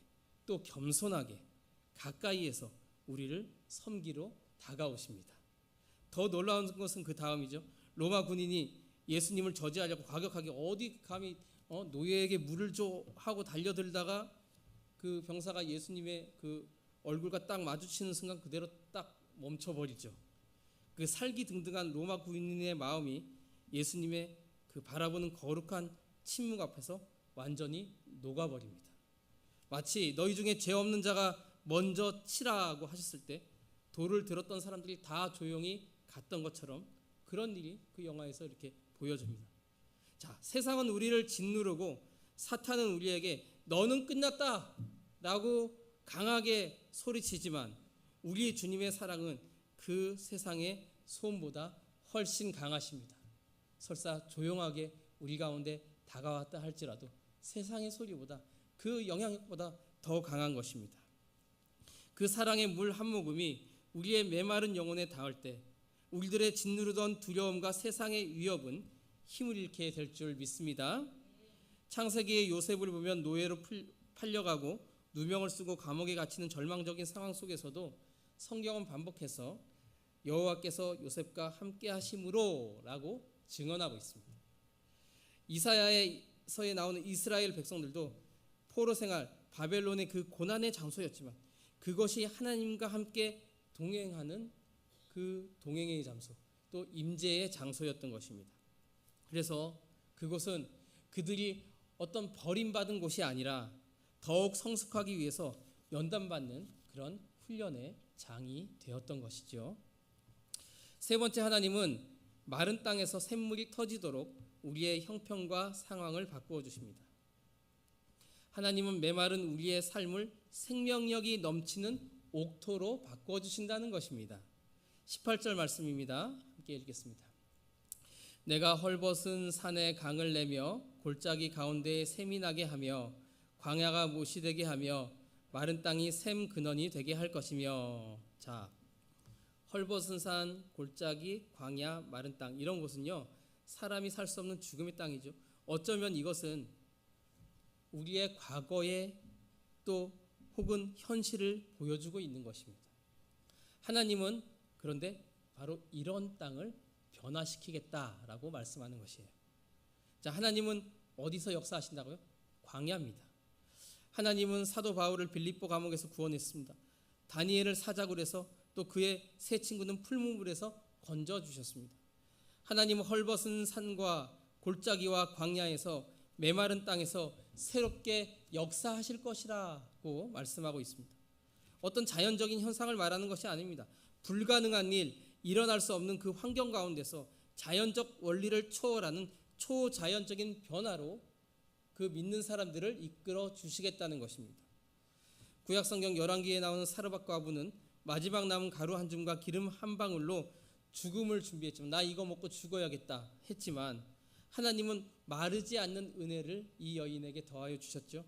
또 겸손하게 가까이에서 우리를 섬기러 다가오십니다. 더 놀라운 것은 그 다음이죠. 로마 군인이 예수님을 저지하려고 과격하게 어디 감히 노예에게 물을 줘 하고 달려들다가 그 병사가 예수님의 그 얼굴과 딱 마주치는 순간 그대로 딱 멈춰버리죠. 그 살기등등한 로마 군인의 마음이 예수님의 그 바라보는 거룩한 침묵 앞에서 완전히 녹아버립니다. 마치 너희 중에 죄 없는 자가 먼저 치라고 하셨을 때 돌을 들었던 사람들이 다 조용히 갔던 것처럼 그런 일이 그 영화에서 이렇게 보여집니다. 자, 세상은 우리를 짓누르고 사탄은 우리에게 너는 끝났다 라고 강하게 소리치지만 우리 주님의 사랑은 그 세상의 소음보다 훨씬 강하십니다. 설사 조용하게 우리 가운데 다가왔다 할지라도 세상의 소리보다 그 영향력보다 더 강한 것입니다. 그 사랑의 물 한 모금이 우리의 메마른 영혼에 닿을 때 우리들의 짓누르던 두려움과 세상의 위협은 힘을 잃게 될 줄 믿습니다. 창세기의 요셉을 보면 노예로 팔려가고 누명을 쓰고 감옥에 갇히는 절망적인 상황 속에서도 성경은 반복해서 여호와께서 요셉과 함께 하심으로 라고 증언하고 있습니다. 이사야서에 나오는 이스라엘 백성들도 포로 생활, 바벨론의 그 고난의 장소였지만 그것이 하나님과 함께 동행하는 그 동행의 장소, 또 임재의 장소였던 것입니다. 그래서 그곳은 그들이 어떤 버림받은 곳이 아니라 더욱 성숙하기 위해서 연단받는 그런 훈련의 장이 되었던 것이죠. 세 번째, 하나님은 마른 땅에서 샘물이 터지도록 우리의 형편과 상황을 바꾸어 주십니다. 하나님은 메마른 우리의 삶을 생명력이 넘치는 옥토로 바꾸어 주신다는 것입니다. 18절 말씀입니다. 함께 읽겠습니다. 내가 헐벗은 산에 강을 내며 골짜기 가운데에 샘이 나게 하며 광야가 못이 되게 하며 마른 땅이 샘 근원이 되게 할 것이며. 자, 헐벗은 산, 골짜기, 광야, 마른 땅, 이런 곳은요 사람이 살 수 없는 죽음의 땅이죠. 어쩌면 이것은 우리의 과거에 또 혹은 현실을 보여주고 있는 것입니다. 하나님은 그런데 바로 이런 땅을 변화시키겠다라고 말씀하는 것이에요. 자, 하나님은 어디서 역사하신다고요? 광야입니다. 하나님은 사도 바울을 빌립보 감옥에서 구원했습니다. 다니엘을 사자굴 해서 또 그의 세 친구는 풀무불에서 건져주셨습니다. 하나님은 헐벗은 산과 골짜기와 광야에서 메마른 땅에서 새롭게 역사하실 것이라고 말씀하고 있습니다. 어떤 자연적인 현상을 말하는 것이 아닙니다. 불가능한 일, 일어날 수 없는 그 환경 가운데서 자연적 원리를 초월하는 초자연적인 변화로 그 믿는 사람들을 이끌어 주시겠다는 것입니다. 구약성경 열왕기에 나오는 사르밧 과부는 마지막 남은 가루 한 줌과 기름 한 방울로 죽음을 준비했지만 나 이거 먹고 죽어야겠다 했지만 하나님은 마르지 않는 은혜를 이 여인에게 더하여 주셨죠.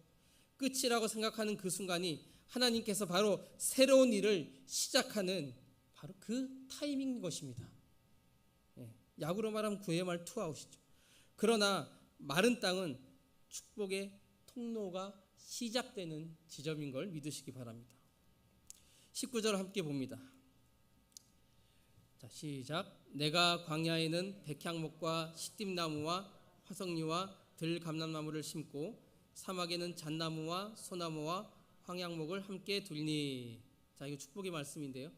끝이라고 생각하는 그 순간이 하나님께서 바로 새로운 일을 시작하는 바로 그 타이밍인 것입니다. 야구로 말하면 구회말 투아웃이죠. 그러나 마른 땅은 축복의 통로가 시작되는 지점인 걸 믿으시기 바랍니다. 19절 함께 봅니다. 자, 시작. 내가 광야에는 백향목과 시띠나무와 화석류와 들감람나무를 심고 사막에는 잣나무와 소나무와 황양목을 함께 두리니. 자, 이거 축복의 말씀인데요.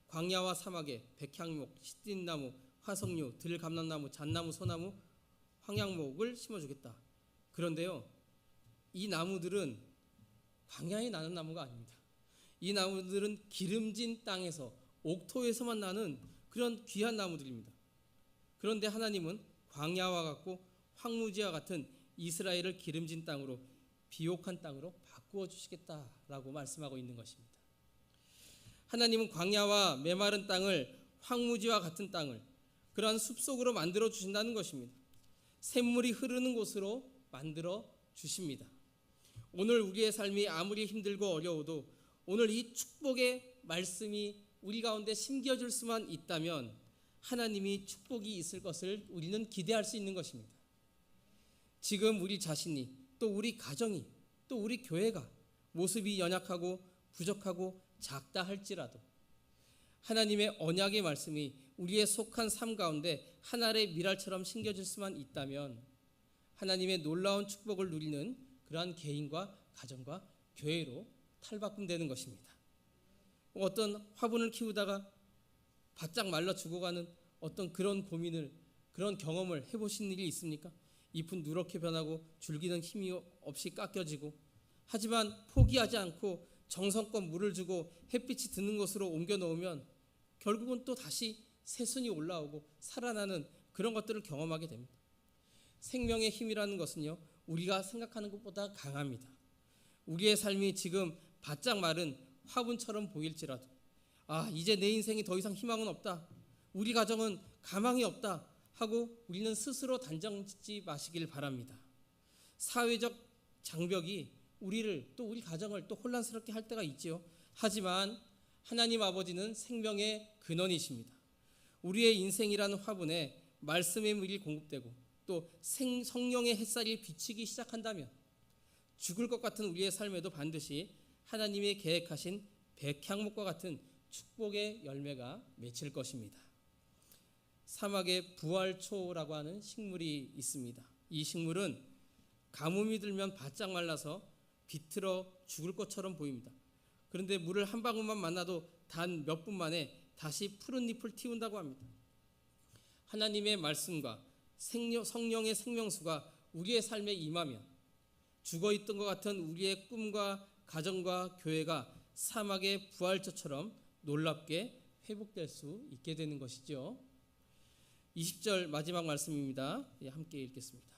광야와 사막에 백향목, 시띠나무, 화석류, 들감람나무, 잣나무, 소나무, 황양목을 심어주겠다. 그런데요, 이 나무들은 광야에 나는 나무가 아닙니다. 이 나무들은 기름진 땅에서 옥토에서만 나는 그런 귀한 나무들입니다. 그런데 하나님은 광야와 같고 황무지와 같은 이스라엘을 기름진 땅으로 비옥한 땅으로 바꾸어 주시겠다라고 말씀하고 있는 것입니다. 하나님은 광야와 메마른 땅을 황무지와 같은 땅을 그러한 숲속으로 만들어 주신다는 것입니다. 샘물이 흐르는 곳으로 만들어 주십니다. 오늘 우리의 삶이 아무리 힘들고 어려워도 오늘 이 축복의 말씀이 우리 가운데 심겨질 수만 있다면 하나님이 축복이 있을 것을 우리는 기대할 수 있는 것입니다. 지금 우리 자신이 또 우리 가정이 또 우리 교회가 모습이 연약하고 부족하고 작다 할지라도 하나님의 언약의 말씀이 우리의 속한 삶 가운데 하늘의 미랄처럼 심겨질 수만 있다면 하나님의 놀라운 축복을 누리는 그러한 개인과 가정과 교회로 탈바꿈되는 것입니다. 어떤 화분을 키우다가 바짝 말라 죽어가는 어떤 그런 고민을, 그런 경험을 해보신 일이 있습니까? 잎은 누렇게 변하고 줄기는 힘이 없이 깎여지고, 하지만 포기하지 않고 정성껏 물을 주고 햇빛이 드는 곳으로 옮겨 놓으면 결국은 또 다시 새순이 올라오고 살아나는 그런 것들을 경험하게 됩니다. 생명의 힘이라는 것은요, 우리가 생각하는 것보다 강합니다. 우리의 삶이 지금 바짝 마른 화분처럼 보일지라도, 이제 내 인생이 더 이상 희망은 없다, 우리 가정은 가망이 없다 하고 우리는 스스로 단정짓지 마시길 바랍니다. 사회적 장벽이 우리를, 또 우리 가정을 또 혼란스럽게 할 때가 있지요. 하지만 하나님 아버지는 생명의 근원이십니다. 우리의 인생이라는 화분에 말씀의 물이 공급되고 또 성령의 햇살이 비치기 시작한다면 죽을 것 같은 우리의 삶에도 반드시 하나님의 계획하신 백향목과 같은 축복의 열매가 맺힐 것입니다. 사막에 부활초라고 하는 식물이 있습니다. 이 식물은 가뭄이 들면 바짝 말라서 비틀어 죽을 것처럼 보입니다. 그런데 물을 한 방울만 만나도 단 몇 분 만에 다시 푸른 잎을 틔운다고 합니다. 하나님의 말씀과 성령의 생명수가 우리의 삶에 임하면 죽어있던 것 같은 우리의 꿈과 가정과 교회가 사막의 부활초처럼 놀랍게 회복될 수 있게 되는 것이죠. 20절 마지막 말씀입니다. 함께 읽겠습니다.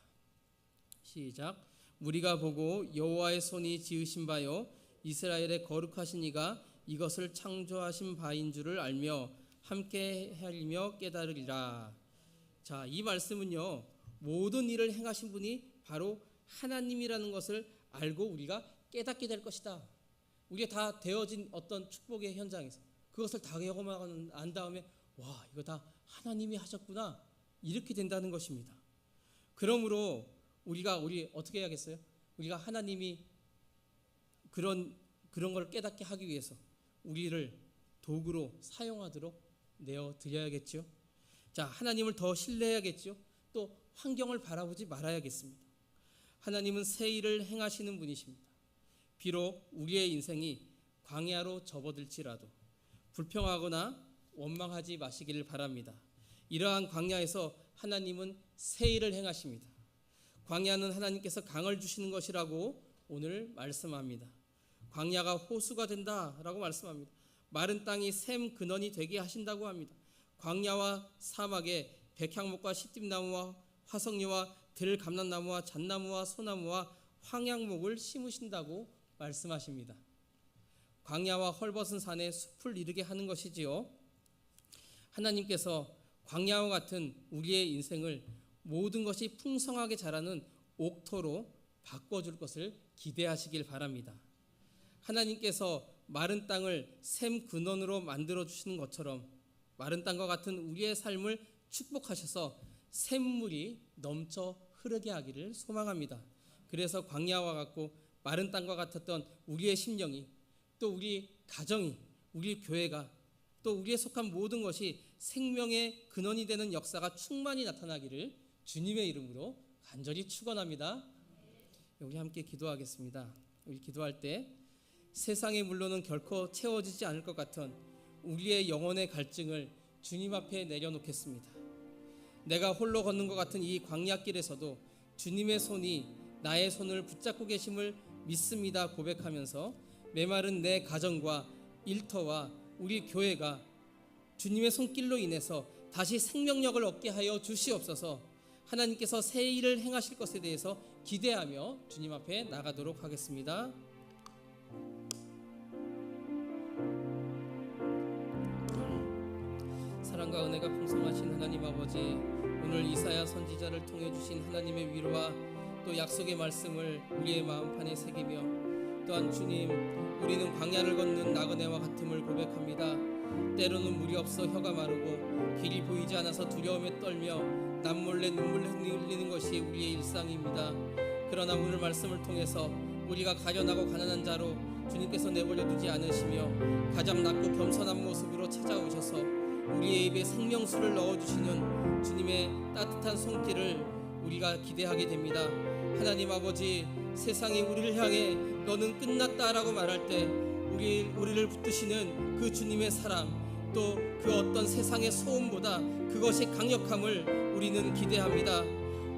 시작. 무리가 보고 여호와의 손이 지으신 바요 이스라엘의 거룩하신 이가 이것을 창조하신 바인 줄을 알며 함께 헤아리며 깨달으리라. 자, 이 말씀은요, 모든 일을 행하신 분이 바로 하나님이라는 것을 알고 우리가 깨닫게 될 것이다. 우리가 다 되어진 어떤 축복의 현장에서 그것을 다 경험하고 난 다음에 와, 이거 다 하나님이 하셨구나, 이렇게 된다는 것입니다. 그러므로 우리 어떻게 해야겠어요? 우리가 하나님이 그런 걸 깨닫게 하기 위해서 우리를 도구로 사용하도록 내어 드려야겠죠. 자, 하나님을 더 신뢰해야겠죠. 또 환경을 바라보지 말아야겠습니다. 하나님은 새 일을 행하시는 분이십니다. 비록 우리의 인생이 광야로 접어들지라도 불평하거나 원망하지 마시기를 바랍니다. 이러한 광야에서 하나님은 새 일을 행하십니다. 광야는 하나님께서 강을 주시는 것이라고 오늘 말씀합니다. 광야가 호수가 된다라고 말씀합니다. 마른 땅이 샘 근원이 되게 하신다고 합니다. 광야와 사막에 백향목과 시띠나무와 화석류와 들감람나무와 잣나무와 소나무와 황양목을 심으신다고 말씀하십니다. 광야와 헐벗은 산에 숲을 이루게 하는 것이지요. 하나님께서 광야와 같은 우리의 인생을 모든 것이 풍성하게 자라는 옥토로 바꿔줄 것을 기대하시길 바랍니다. 하나님께서 마른 땅을 샘 근원으로 만들어 주시는 것처럼 마른 땅과 같은 우리의 삶을 축복하셔서 샘물이 넘쳐 흐르게 하기를 소망합니다. 그래서 광야와 같고 마른 땅과 같았던 우리의 심령이, 또 우리 가정이, 우리 교회가, 또 우리에 속한 모든 것이 생명의 근원이 되는 역사가 충만히 나타나기를 주님의 이름으로 간절히 축원합니다. 우리 함께 기도하겠습니다. 우리 기도할 때 세상의 물로는 결코 채워지지 않을 것 같은 우리의 영혼의 갈증을 주님 앞에 내려놓겠습니다. 내가 홀로 걷는 것 같은 이 광야길에서도 주님의 손이 나의 손을 붙잡고 계심을 믿습니다 고백하면서 메마른 내 가정과 일터와 우리 교회가 주님의 손길로 인해서 다시 생명력을 얻게 하여 주시옵소서. 하나님께서 새 일을 행하실 것에 대해서 기대하며 주님 앞에 나가도록 하겠습니다. 사랑과 은혜가 풍성하신 하나님 아버지, 오늘 이사야 선지자를 통해 주신 하나님의 위로와 또 약속의 말씀을 우리의 마음판에 새기며, 또한 주님, 우리는 광야를 걷는 나그네와 같음을 고백합니다. 때로는 물이 없어 혀가 마르고 길이 보이지 않아서 두려움에 떨며 남몰래 눈물을 흘리는 것이 우리의 일상입니다. 그러나 오늘 말씀을 통해서 우리가 가련하고 가난한 자로 주님께서 내버려 두지 않으시며 가장 낮고 겸손한 모습으로 찾아오셔서 우리의 입에 생명수를 넣어주시는 주님의 따뜻한 손길을 우리가 기대하게 됩니다. 하나님 아버지, 세상이 우리를 향해 너는 끝났다라고 말할 때 우리를 붙드시는 그 주님의 사랑, 또 그 어떤 세상의 소음보다 그것이 강력함을 우리는 기대합니다.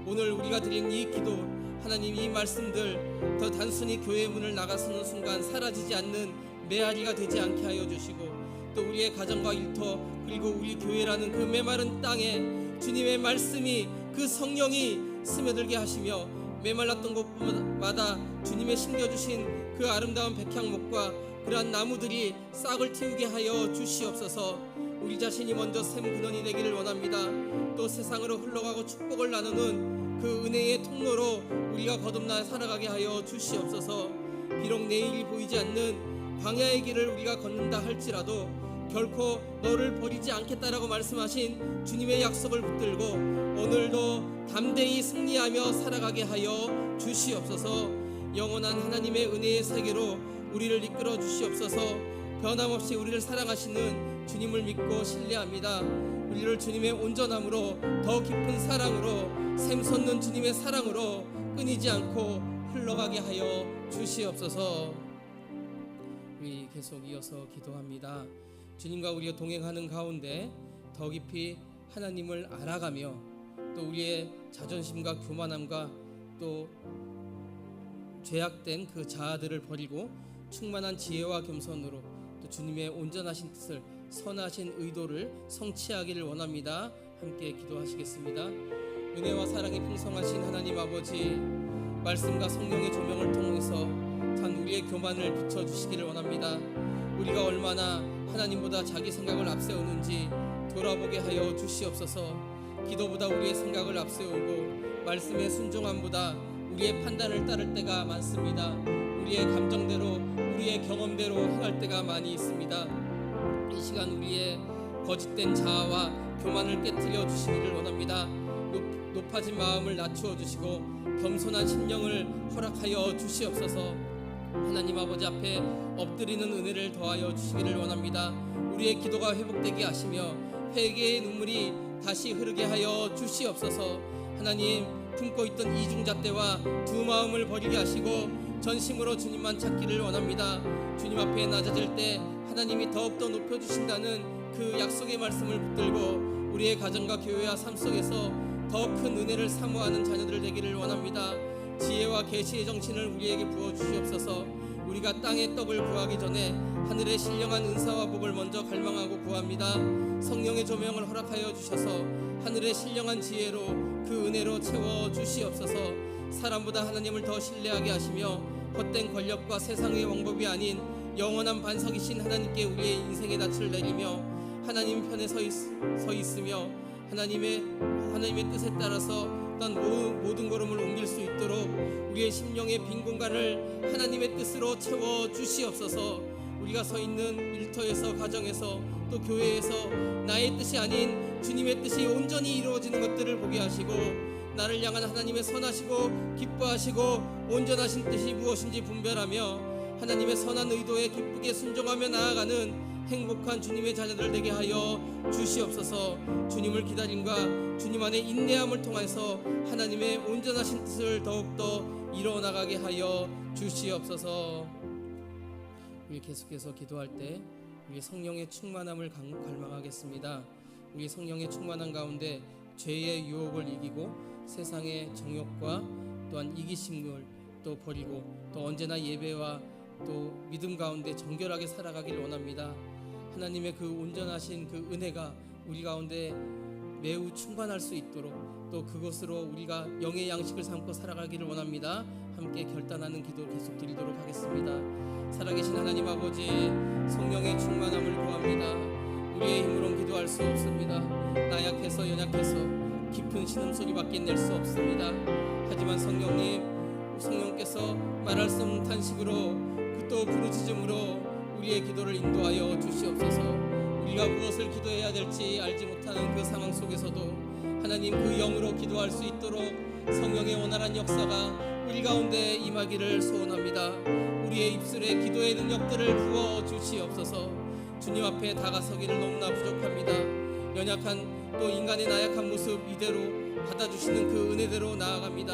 오늘 우리가 드린 이 기도, 하나님 이 말씀들 더 단순히 교회 문을 나가서는 순간 사라지지 않는 메아리가 되지 않게 하여 주시고, 또 우리의 가정과 일터, 그리고 우리 교회라는 그 메마른 땅에 주님의 말씀이, 그 성령이 스며들게 하시며 메말랐던 곳마다 주님의 심겨주신 그 아름다운 백향목과 그러한 나무들이 싹을 틔우게 하여 주시옵소서. 우리 자신이 먼저 샘 근원이 되기를 원합니다. 또 세상으로 흘러가고 축복을 나누는 그 은혜의 통로로 우리가 거듭나 살아가게 하여 주시옵소서. 비록 내일이 보이지 않는 광야의 길을 우리가 걷는다 할지라도 결코 너를 버리지 않겠다라고 말씀하신 주님의 약속을 붙들고 오늘도 담대히 승리하며 살아가게 하여 주시옵소서. 영원한 하나님의 은혜의 세계로 우리를 이끌어 주시옵소서. 변함없이 우리를 사랑하시는 주님을 믿고 신뢰합니다. 우리를 주님의 온전함으로, 더 깊은 사랑으로, 샘솟는 주님의 사랑으로 끊이지 않고 흘러가게 하여 주시옵소서. 우리 계속 이어서 기도합니다. 주님과 우리가 동행하는 가운데 더 깊이 하나님을 알아가며, 또 우리의 자존심과 교만함과 또 죄악된 그 자아들을 버리고 충만한 지혜와 겸손으로 또 주님의 온전하신 뜻을, 선하신 의도를 성취하기를 원합니다. 함께 기도하시겠습니다. 은혜와 사랑이 풍성하신 하나님 아버지, 말씀과 성령의 조명을 통해서 단 우리의 교만을 비춰주시기를 원합니다. 우리가 얼마나 하나님보다 자기 생각을 앞세우는지 돌아보게 하여 주시옵소서. 기도보다 우리의 생각을 앞세우고 말씀의 순종함보다 우리의 판단을 따를 때가 많습니다. 우리의 감정대로, 우리의 경험대로 행할 때가 많이 있습니다. 이 시간 우리의 거짓된 자아와 교만을 깨트려 주시기를 원합니다. 높아진 마음을 낮추어 주시고 겸손한 심령을 허락하여 주시옵소서. 하나님 아버지 앞에 엎드리는 은혜를 더하여 주시기를 원합니다. 우리의 기도가 회복되게 하시며 회개의 눈물이 다시 흐르게 하여 주시옵소서. 하나님, 품고 있던 이중잣대와 두 마음을 버리게 하시고 전심으로 주님만 찾기를 원합니다. 주님 앞에 낮아질 때 하나님이 더욱더 높여주신다는 그 약속의 말씀을 붙들고 우리의 가정과 교회와 삶 속에서 더 큰 은혜를 사모하는 자녀들 되기를 원합니다. 지혜와 계시의 정신을 우리에게 부어주시옵소서. 우리가 땅의 떡을 구하기 전에 하늘의 신령한 은사와 복을 먼저 갈망하고 구합니다. 성령의 조명을 허락하여 주셔서 하늘의 신령한 지혜로 그 은혜로 채워 주시옵소서. 사람보다 하나님을 더 신뢰하게 하시며 헛된 권력과 세상의 왕법이 아닌 영원한 반석이신 하나님께 우리의 인생의 낯을 내리며 하나님 편에 서 있으며 하나님의 뜻에 따라서 어떤 모든 걸음을 옮길 수 있도록 우리의 심령의 빈 공간을 하나님의 뜻으로 채워 주시옵소서. 우리가 서 있는 일터에서, 가정에서, 또 교회에서 나의 뜻이 아닌 주님의 뜻이 온전히 이루어지는 것들을 보게 하시고 나를 향한 하나님의 선하시고 기뻐하시고 온전하신 뜻이 무엇인지 분별하며 하나님의 선한 의도에 기쁘게 순종하며 나아가는 행복한 주님의 자녀들 되게 하여 주시옵소서. 주님을 기다림과 주님 안에 인내함을 통해서 하나님의 온전하신 뜻을 더욱더 이루어나가게 하여 주시옵소서. 우리 계속해서 기도할 때 우리 성령의 충만함을 갈망하겠습니다. 우리 성령의 충만함 가운데 죄의 유혹을 이기고 세상의 정욕과 또한 이기심을 또 버리고 또 언제나 예배와 또 믿음 가운데 정결하게 살아가길 원합니다. 하나님의 그 온전하신 그 은혜가 우리 가운데 매우 충만할 수 있도록 또 그것으로 우리가 영의 양식을 삼고 살아가기를 원합니다. 함께 결단하는 기도 계속 드리도록 하겠습니다. 살아계신 하나님 아버지, 성령의 충만함을 구합니다. 우리의 힘으로는 기도할 수 없습니다. 나약해서 연약해서 깊은 신음소리밖에 낼 수 없습니다. 하지만 성령께서 말할 수 없는 탄식으로 또 부르짖음으로 우리의 기도를 인도하여 주시옵소서. 우리가 무엇을 기도해야 될지 알지 못하는 그 상황 속에서도 하나님 그 영으로 기도할 수 있도록 성령의 원활한 역사가 우리 가운데 임하기를 소원합니다. 우리의 입술에 기도의 능력들을 부어 주시옵소서. 주님 앞에 다가서기를 너무나 부족합니다. 연약한 또 인간의 나약한 모습 이대로 받아주시는 그 은혜대로 나아갑니다.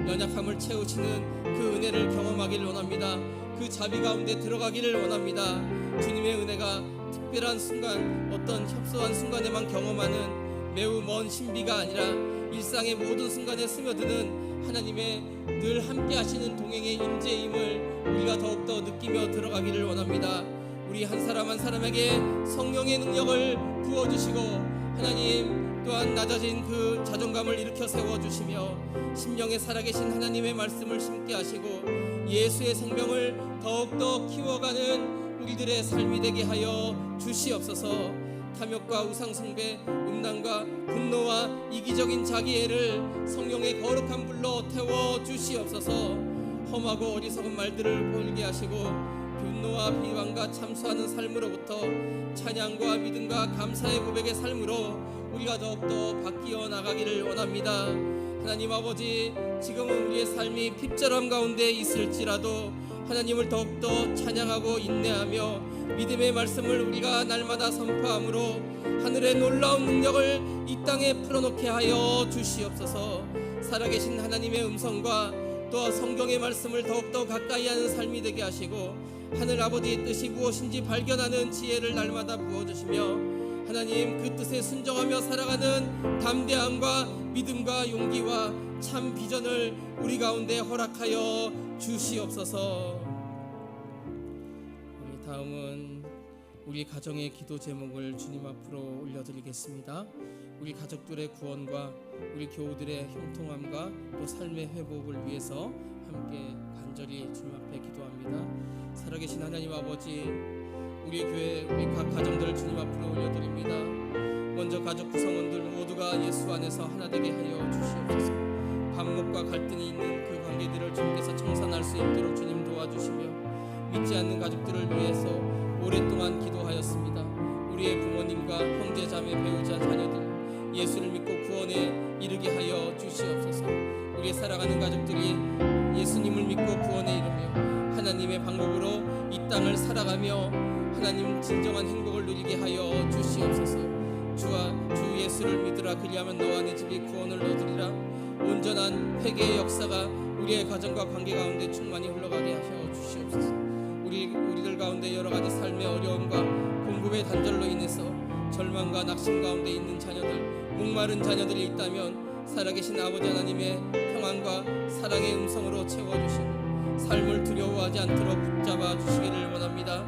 연약함을 채우시는 그 은혜를 경험하기를 원합니다. 그 자비 가운데 들어가기를 원합니다. 주님의 은혜가 특별한 순간, 어떤 협소한 순간에만 경험하는 매우 먼 신비가 아니라 일상의 모든 순간에 스며드는 하나님의 늘 함께 하시는 동행의 임재임을 우리가 더욱더 느끼며 들어가기를 원합니다. 우리 한 사람 한 사람에게 성령의 능력을 부어주시고 하나님 또한 낮아진 그 자존감을 일으켜 세워주시며 심령에 살아계신 하나님의 말씀을 심게 하시고 예수의 생명을 더욱더 키워가는 우리들의 삶이 되게 하여 주시옵소서. 탐욕과 우상숭배, 음란과 분노와 이기적인 자기애를 성령의 거룩한 불로 태워 주시옵소서. 험하고 어리석은 말들을 보이게 하시고 분노와 비방과 참수하는 삶으로부터 찬양과 믿음과 감사의 고백의 삶으로 우리가 더욱더 바뀌어 나가기를 원합니다. 하나님 아버지, 지금은 우리의 삶이 핍절함 가운데 있을지라도 하나님을 더욱더 찬양하고 인내하며 믿음의 말씀을 우리가 날마다 선포함으로 하늘의 놀라운 능력을 이 땅에 풀어놓게 하여 주시옵소서. 살아계신 하나님의 음성과 또 성경의 말씀을 더욱더 가까이 하는 삶이 되게 하시고 하늘 아버지의 뜻이 무엇인지 발견하는 지혜를 날마다 부어주시며 하나님 그 뜻에 순종하며 살아가는 담대함과 믿음과 용기와 참 비전을 우리 가운데 허락하여 주시옵소서. 우리 다음은 우리 가정의 기도 제목을 주님 앞으로 올려드리겠습니다. 우리 가족들의 구원과 우리 교우들의 형통함과 또 삶의 회복을 위해서 함께 간절히 주님 앞에 기도합니다. 살아계신 하나님 아버지, 우리 교회 우리 각 가정들을 주님 앞으로 올려드립니다. 먼저 가족 구성원들 모두가 예수 안에서 하나 되게 하여 주시옵소서. 반목과 갈등이 있는 그 관계들을 주님께서 청산할 수 있도록 주님 도와주시며 믿지 않는 가족들을 위해서 오랫동안 기도하였습니다. 우리의 부모님과 형제 자매 배우자 자녀들 예수를 믿고 구원에 이르게 하여 주시옵소서. 우리의 살아가는 가족들이 예수님을 믿고 구원에 이르며 하나님의 방법으로 이 땅을 살아가며 하나님 진정한 행복을 누리게 하여 주시옵소서. 주와 주 예수를 믿으라, 그리하면 너와 네 집이 구원을 얻으리라. 온전한 회개의 역사가 우리의 가정과 관계 가운데 충만히 흘러가게 하여 주시옵소서. 우리들 가운데 여러 가지 삶의 어려움과 공급의 단절로 인해서 절망과 낙심 가운데 있는 자녀들, 목마른 자녀들이 있다면 살아계신 아버지 하나님의 평안과 사랑의 음성으로 채워주시고 삶을 두려워하지 않도록 붙잡아 주시기를 원합니다.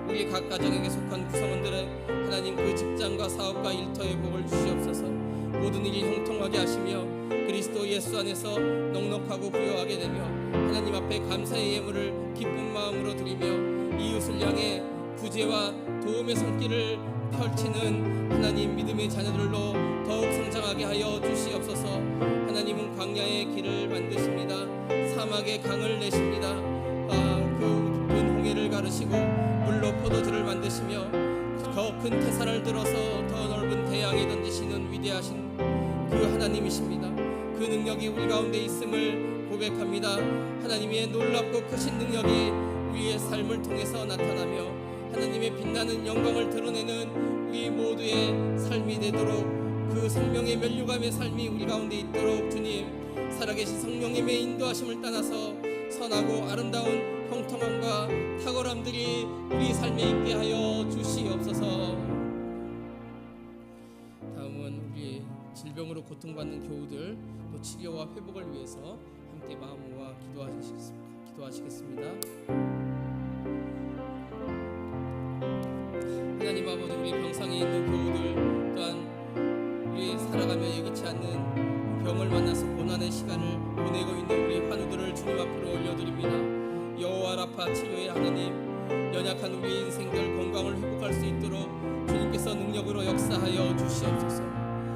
우리 각 가정에게 속한 구성원들의 하나님 그 직장과 사업과 일터의 복을 주시옵소서. 모든 일이 형통하게 하시며 그리스도 예수 안에서 넉넉하고 부여하게 되며 하나님 앞에 감사의 예물을 기쁜 마음으로 드리며 이웃을 향해 구제와 도움의 손길을 펼치는 하나님 믿음의 자녀들로 더욱 성장하게 하여 주시옵소서. 하나님은 광야의 길을 만드십니다. 사막의 강을 내십니다. 그 깊은 홍해를 가르시고 물로 포도주를 만드시며 더 큰 태산을 들어서 더 넓은 대양에 던지시는 위대하신 그 하나님이십니다. 그 능력이 우리 가운데 있음을 고백합니다. 하나님의 놀랍고 크신 능력이 우리의 삶을 통해서 나타나며 하나님의 빛나는 영광을 드러내는 우리 모두의 삶이 되도록 그 생명의 면류감의 삶이 우리 가운데 있도록 주님 살아계신 성령님의 인도하심을 따라서 선하고 아름다운 형통함과 탁월함들이 우리 삶에 있게 하여 주시옵소서. 다음은 우리 질병으로 고통받는 교우들 또 치료와 회복을 위해서 함께 마음 모아 기도하시겠습니다. 하나님 아버지, 우리 병상에 있는 교우들 또한 우리 살아가며 예기치 않는 병을 만나서 고난의 시간을 보내고 있는 우리 환우들을 주님 앞으로 올려드립니다. 여호와 라파 치료의 하나님, 연약한 우리 인생들 건강을 회복할 수 있도록 주님께서 능력으로 역사하여 주시옵소서.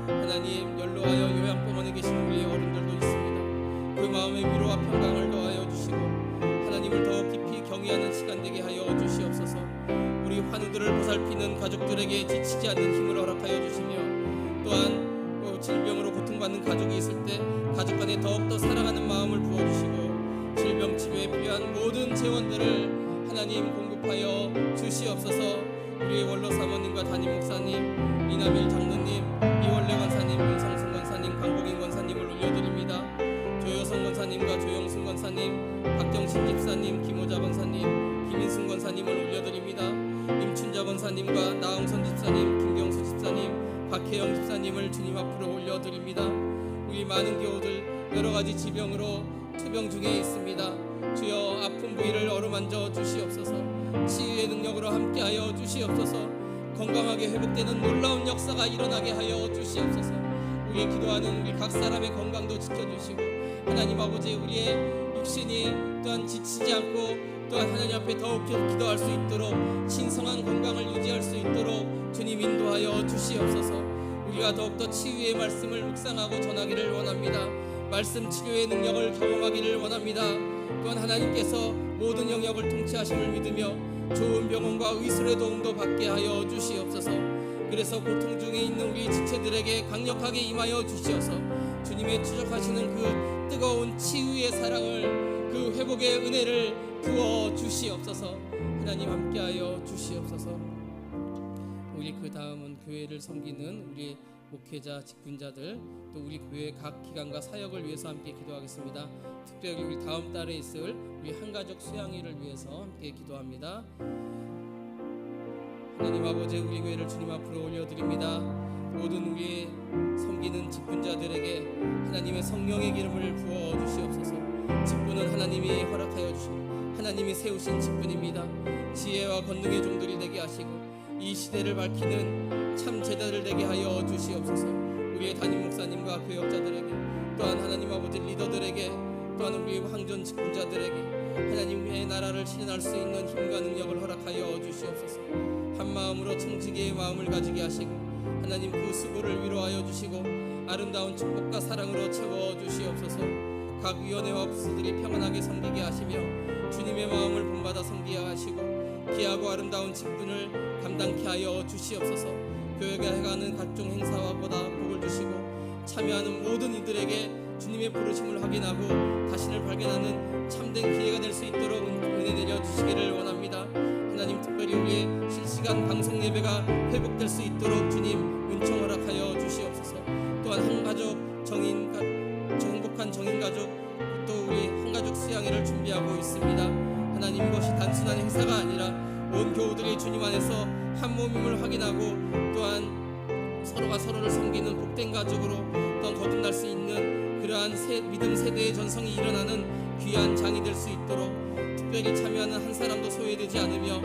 하나님, 연로하여 요양병원에 계신 우리 어른들도 있습니다. 그 마음의 위로와 평강을 더하여 주시고 하나님을 더 깊이 경외하는 시간 되게 하여 주시옵소서. 우리 환우들을 보살피는 가족들에게 지치지 않는 힘을 허락하여 주시며 또한 질병으로 고통받는 가족이 있을 때 가족 간에 더욱더 사랑하는 마음을 부어주시고 질병 치료에 필요한 모든 재원들을 하나님 공급하여 주시옵소서. 우리의 원로 사모님과 담임 목사님, 이남일 장로님, 이원래 권사님, 윤성순 권사님, 강복인 권사님을 올려드립니다. 조효성 권사님과 조영순 권사님, 박경신 집사님, 김호자 권사님, 김인순 권사님을 올려드립니다. 임춘자 권사님과 나홍선 집사님, 김경수 집사님, 박혜영 집사님을 주님 앞으로 올려드립니다. 우리 많은 교우들 여러 가지 지병으로 투병 중에 있습니다. 주여 아픈 부위를 어루만져 주시옵소서. 치유의 능력으로 함께하여 주시옵소서. 건강하게 회복되는 놀라운 역사가 일어나게 하여 주시옵소서. 우리 기도하는 우리 각 사람의 건강도 지켜주시고 하나님 아버지 우리의 육신이 또한 지치지 않고 또한 하나님 앞에 더욱 기도할 수 있도록 신성한 건강을 유지할 수 있도록 주님 인도하여 주시옵소서. 우리가 더욱더 치유의 말씀을 묵상하고 전하기를 원합니다. 말씀 치료의 능력을 경험하기를 원합니다. 또한 하나님께서 모든 영역을 통치하심을 믿으며 좋은 병원과 의술의 도움도 받게 하여 주시옵소서. 그래서 고통 중에 있는 우리 지체들에게 강력하게 임하여 주시어서 주님의 추적하시는 그 뜨거운 치유의 사랑을 그 회복의 은혜를 부어 주시옵소서. 하나님 함께하여 주시옵소서. 우리 그 다음은 교회를 섬기는 우리 목회자, 직분자들 또 우리 교회 각 기관과 사역을 위해서 함께 기도하겠습니다. 특별히 우리 다음 달에 있을 우리 한가족 수양일을 위해서 함께 기도합니다. 하나님 아버지 우리 교회를 주님 앞으로 올려드립니다. 모든 우리 섬기는 직분자들에게 하나님의 성령의 기름을 부어 주시옵소서. 직분은 하나님이 허락하여 주시고 하나님이 세우신 직분입니다. 지혜와 권능의 종들이 되게 하시고 이 시대를 밝히는 참 제자들 되게 하여 주시옵소서. 우리의 담임 목사님과 교역자들에게 또한 하나님 아버지 리더들에게 또한 우리 황전 직분자들에게 하나님의 나라를 실현할 수 있는 힘과 능력을 허락하여 주시옵소서. 한 마음으로 청지기의 마음을 가지게 하시고 하나님 그 수고를 위로하여 주시고 아름다운 축복과 사랑으로 채워 주시옵소서. 각 위원회와 부서들이 평안하게 섬기게 하시며 주님의 마음을 본받아 섬기게 하시고 귀하고 아름다운 직분을 감당케 하여 주시옵소서. 교회가 해가는 각종 행사와 보다 복을 주시고 참여하는 모든 이들에게 주님의 부르심을 확인하고 자신을 발견하는 참된 기회가 될 수 있도록 은혜 내려 주시기를 원합니다. 하나님 특별히 우리의 실시간 방송 예배가 회복될 수 있도록 주님 은총 허락하여 주시옵소서. 또한 한가족 정인 행복한 정인 가족 또 우리 한가족 수양회를 준비하고 있습니다. 하나님 이것이 단순한 행사가 아니라 온 교우들이 주님 안에서 한 몸임을 확인하고 또한 서로가 서로를 섬기는 복된 가족으로 또한 거듭날 수 있는 그러한 믿음 세대의 전성이 일어나는 귀한 장이 될 수 있도록 특별히 참여하는 한 사람도 소외되지 않으며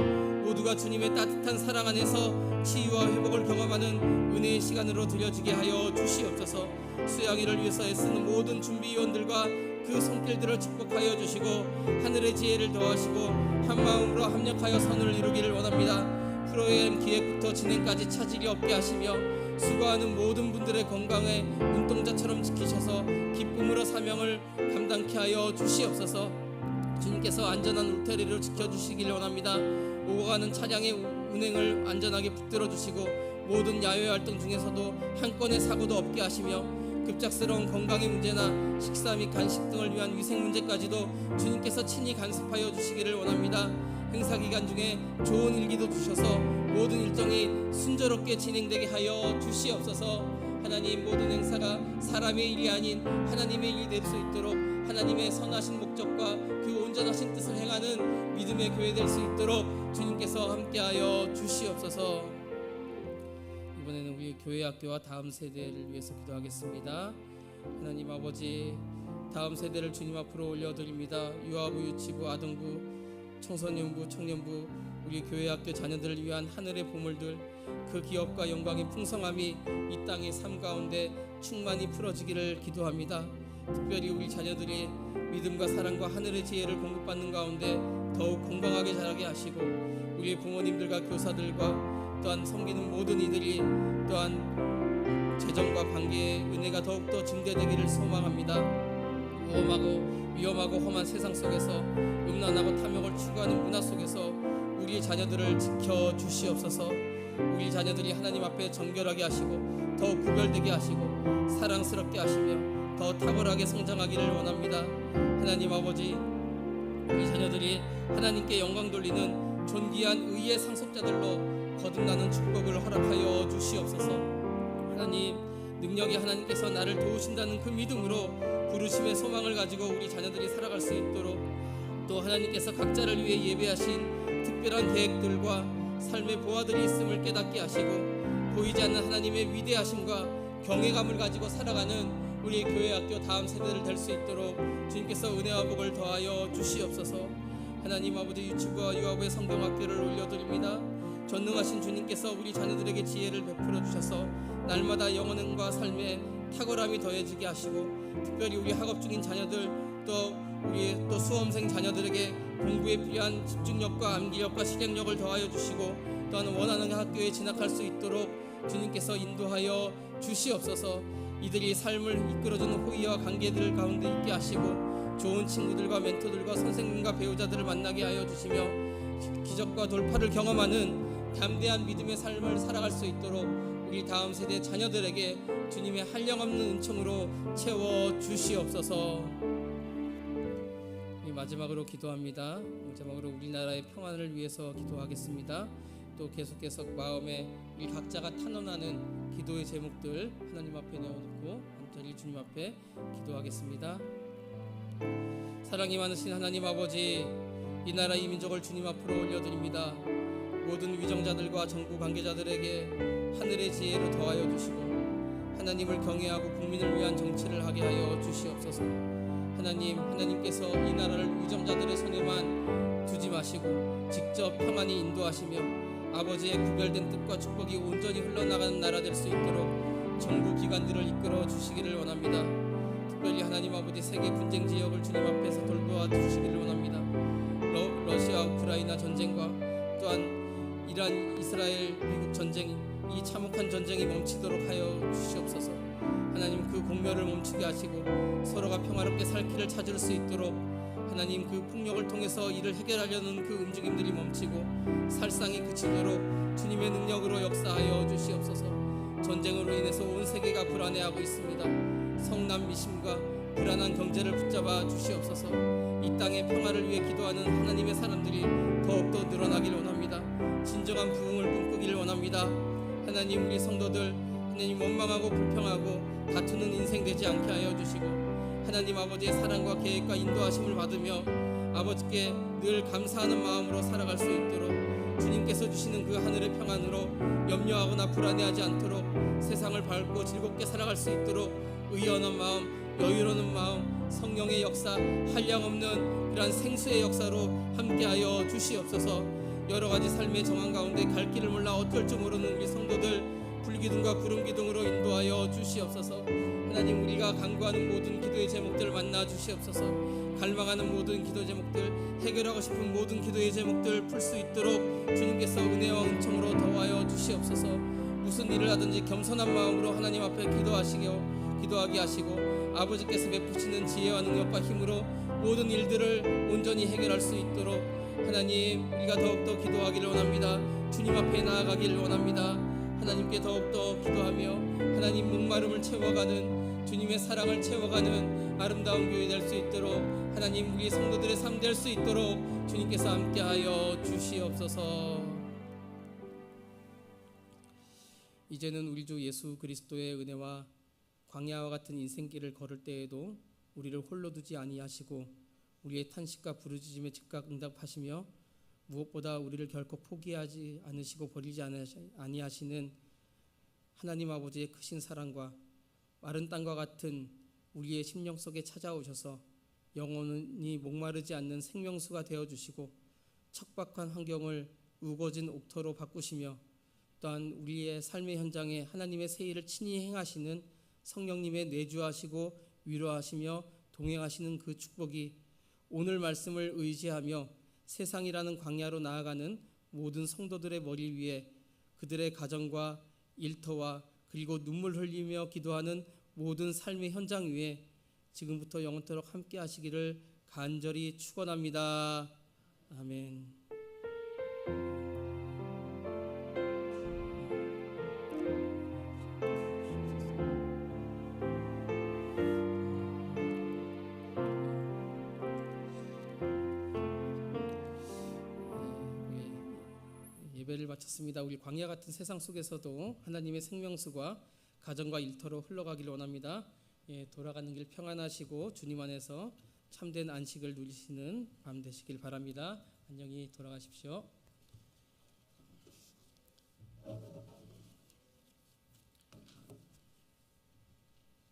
모두가 주님의 따뜻한 사랑 안에서 치유와 회복을 경험하는 은혜의 시간으로 드려지게 하여 주시옵소서. 수양회를 위해서 애쓰는 모든 준비위원들과 그 손길들을 축복하여 주시고 하늘의 지혜를 더하시고 한 마음으로 합력하여 선을 이루기를 원합니다. 프로그램 기획부터 진행까지 차질이 없게 하시며 수고하는 모든 분들의 건강에 눈동자처럼 지키셔서 기쁨으로 사명을 감당케 하여 주시옵소서. 주님께서 안전한 울타리를 지켜주시기를 원합니다. 오고 가는 차량의 운행을 안전하게 붙들어 주시고 모든 야외 활동 중에서도 한 건의 사고도 없게 하시며 급작스러운 건강의 문제나 식사 및 간식 등을 위한 위생 문제까지도 주님께서 친히 간섭하여 주시기를 원합니다. 행사 기간 중에 좋은 일기도 주셔서 모든 일정이 순조롭게 진행되게 하여 주시옵소서. 하나님 모든 행사가 사람의 일이 아닌 하나님의 일이 될 수 있도록 하나님의 선하신 목적과 그 온전하신 뜻을 행하는 믿음의 교회 될 수 있도록 주님께서 함께하여 주시옵소서. 이번에는 우리 교회 학교와 다음 세대를 위해서 기도하겠습니다. 하나님 아버지 다음 세대를 주님 앞으로 올려드립니다. 유아부, 유치부, 아동부, 청소년부, 청년부 우리 교회 학교 자녀들을 위한 하늘의 보물들 그 기업과 영광의 풍성함이 이 땅의 삶 가운데 충만히 풀어지기를 기도합니다. 특별히 우리 자녀들이 믿음과 사랑과 하늘의 지혜를 공급받는 가운데 더욱 건강하게 자라게 하시고 우리 부모님들과 교사들과 또한 섬기는 모든 이들이 또한 재정과 관계의 은혜가 더욱더 증대되기를 소망합니다. 위험하고 험한 세상 속에서 음란하고 탐욕을 추구하는 문화 속에서 우리 자녀들을 지켜주시옵소서. 우리 자녀들이 하나님 앞에 정결하게 하시고 더욱 구별되게 하시고 사랑스럽게 하시며 더 탁월하게 성장하기를 원합니다. 하나님 아버지 우리 자녀들이 하나님께 영광 돌리는 존귀한 의의 상속자들로 거듭나는 축복을 허락하여 주시옵소서. 하나님, 능력이 하나님께서 나를 도우신다는 그 믿음으로 부르심의 소망을 가지고 우리 자녀들이 살아갈 수 있도록, 또 하나님께서 각자를 위해 예배하신 특별한 계획들과 삶의 보화들이 있음을 깨닫게 하시고, 보이지 않는 하나님의 위대하심과 경외감을 가지고 살아가는 우리 교회 학교 다음 세대를 될 수 있도록 주님께서 은혜와 복을 더하여 주시옵소서. 하나님 아버지, 유치부와 유아부의 성경학교를 올려드립니다. 전능하신 주님께서 우리 자녀들에게 지혜를 베풀어 주셔서 날마다 영혼과 삶에 탁월함이 더해지게 하시고, 특별히 우리 학업 중인 자녀들, 또 우리 또 수험생 자녀들에게 공부에 필요한 집중력과 암기력과 실행력을 더하여 주시고, 또한 원하는 학교에 진학할 수 있도록 주님께서 인도하여 주시옵소서. 이들이 삶을 이끌어주는 호의와 관계들 가운데 있게 하시고, 좋은 친구들과 멘토들과 선생님과 배우자들을 만나게 하여 주시며, 기적과 돌파를 경험하는 담대한 믿음의 삶을 살아갈 수 있도록 우리 다음 세대 자녀들에게 주님의 한량없는 은총으로 채워 주시옵소서. 마지막으로 기도합니다. 마지막으로 우리나라의 평안을 위해서 기도하겠습니다. 또 계속해서 마음에 우리 각자가 탄원하는 기도의 제목들 하나님 앞에 내어놓고 간절히 주님 앞에 기도하겠습니다. 사랑이 많으신 하나님 아버지, 이 나라 이 민족을 주님 앞으로 올려드립니다. 모든 위정자들과 정부 관계자들에게 하늘의 지혜를 더하여 주시고, 하나님을 경외하고 국민을 위한 정치를 하게 하여 주시옵소서. 하나님께서 이 나라를 위정자들의 손에만 두지 마시고 직접 평안히 인도하시며 아버지의 구별된 뜻과 축복이 온전히 흘러나가는 나라 될 수 있도록 정부 기관들을 이끌어 주시기를 원합니다. 특별히 하나님 아버지, 세계 분쟁 지역을 주님 앞에서 돌보아 주시기를 원합니다. 러시아 우크라이나 전쟁과 또한 이란 이스라엘 미국 전쟁, 이 참혹한 전쟁이 멈추도록 하여 주시옵소서. 하나님, 그 공멸을 멈추게 하시고 서로가 평화롭게 살 길을 찾을 수 있도록 하나님, 그 폭력을 통해서 이를 해결하려는 그 움직임들이 멈추고 살상이 그치도록 주님의 능력으로 역사하여 주시옵소서. 전쟁으로 인해서 온 세계가 불안해하고 있습니다. 성난 미심과 불안한 경제를 붙잡아 주시옵소서. 이 땅의 평화를 위해 기도하는 하나님의 사람들이 더욱더 늘어나길 원합니다. 진정한 부흥을 꿈꾸기를 원합니다. 하나님, 우리 성도들 하나님 원망하고 불평하고 다투는 인생 되지 않게 하여 주시고, 하나님 아버지의 사랑과 계획과 인도하심을 받으며 아버지께 늘 감사하는 마음으로 살아갈 수 있도록 주님께서 주시는 그 하늘의 평안으로 염려하거나 불안해하지 않도록 세상을 밝고 즐겁게 살아갈 수 있도록 의연한 마음, 여유로운 마음, 성령의 역사, 한량없는 이러한 생수의 역사로 함께하여 주시옵소서. 여러가지 삶의 정황 가운데 갈 길을 몰라 어떨 줄 모르는 우리 성도들 불기둥과 구름기둥으로 인도하여 주시옵소서. 하나님, 우리가 간구하는 모든 기도의 제목들을 만나 주시옵소서. 갈망하는 모든 기도 제목들, 해결하고 싶은 모든 기도의 제목들 풀 수 있도록 주님께서 은혜와 은총으로 더하여 주시옵소서. 무슨 일을 하든지 겸손한 마음으로 하나님 앞에 기도하게 하시고 아버지께서 베푸시는 지혜와 능력과 힘으로 모든 일들을 온전히 해결할 수 있도록 하나님, 우리가 더욱더 기도하기를 원합니다. 주님 앞에 나아가기를 원합니다. 하나님께 더욱더 기도하며 하나님 목마름을 채워가는, 주님의 사랑을 채워가는 아름다운 교회 될 수 있도록, 하나님 우리 성도들의 삶 될 수 있도록 주님께서 함께하여 주시옵소서. 이제는 우리 주 예수 그리스도의 은혜와 광야와 같은 인생길을 걸을 때에도 우리를 홀로 두지 아니하시고 우리의 탄식과 부르짖음에 즉각 응답하시며 무엇보다 우리를 결코 포기하지 않으시고 버리지 아니하시는 하나님 아버지의 크신 사랑과 마른 땅과 같은 우리의 심령 속에 찾아오셔서 영원히 목마르지 않는 생명수가 되어주시고 척박한 환경을 우거진 옥토로 바꾸시며 또한 우리의 삶의 현장에 하나님의 새 일을 친히 행하시는 성령님의 내주하시고 위로하시며 동행하시는 그 축복이 오늘 말씀을 의지하며 세상이라는 광야로 나아가는 모든 성도들의 머리 위에, 그들의 가정과 일터와 그리고 눈물 흘리며 기도하는 모든 삶의 현장 위에 지금부터 영원토록 함께 하시기를 간절히 축원합니다. 아멘. 예배를 마쳤습니다. 우리 광야 같은 세상 속에서도 하나님의 생명수가 가정과 일터로 흘러가길 원합니다. 돌아가는 길 평안하시고 주님 안에서 참된 안식을 누리시는 밤 되시길 바랍니다. 안녕히 돌아가십시오.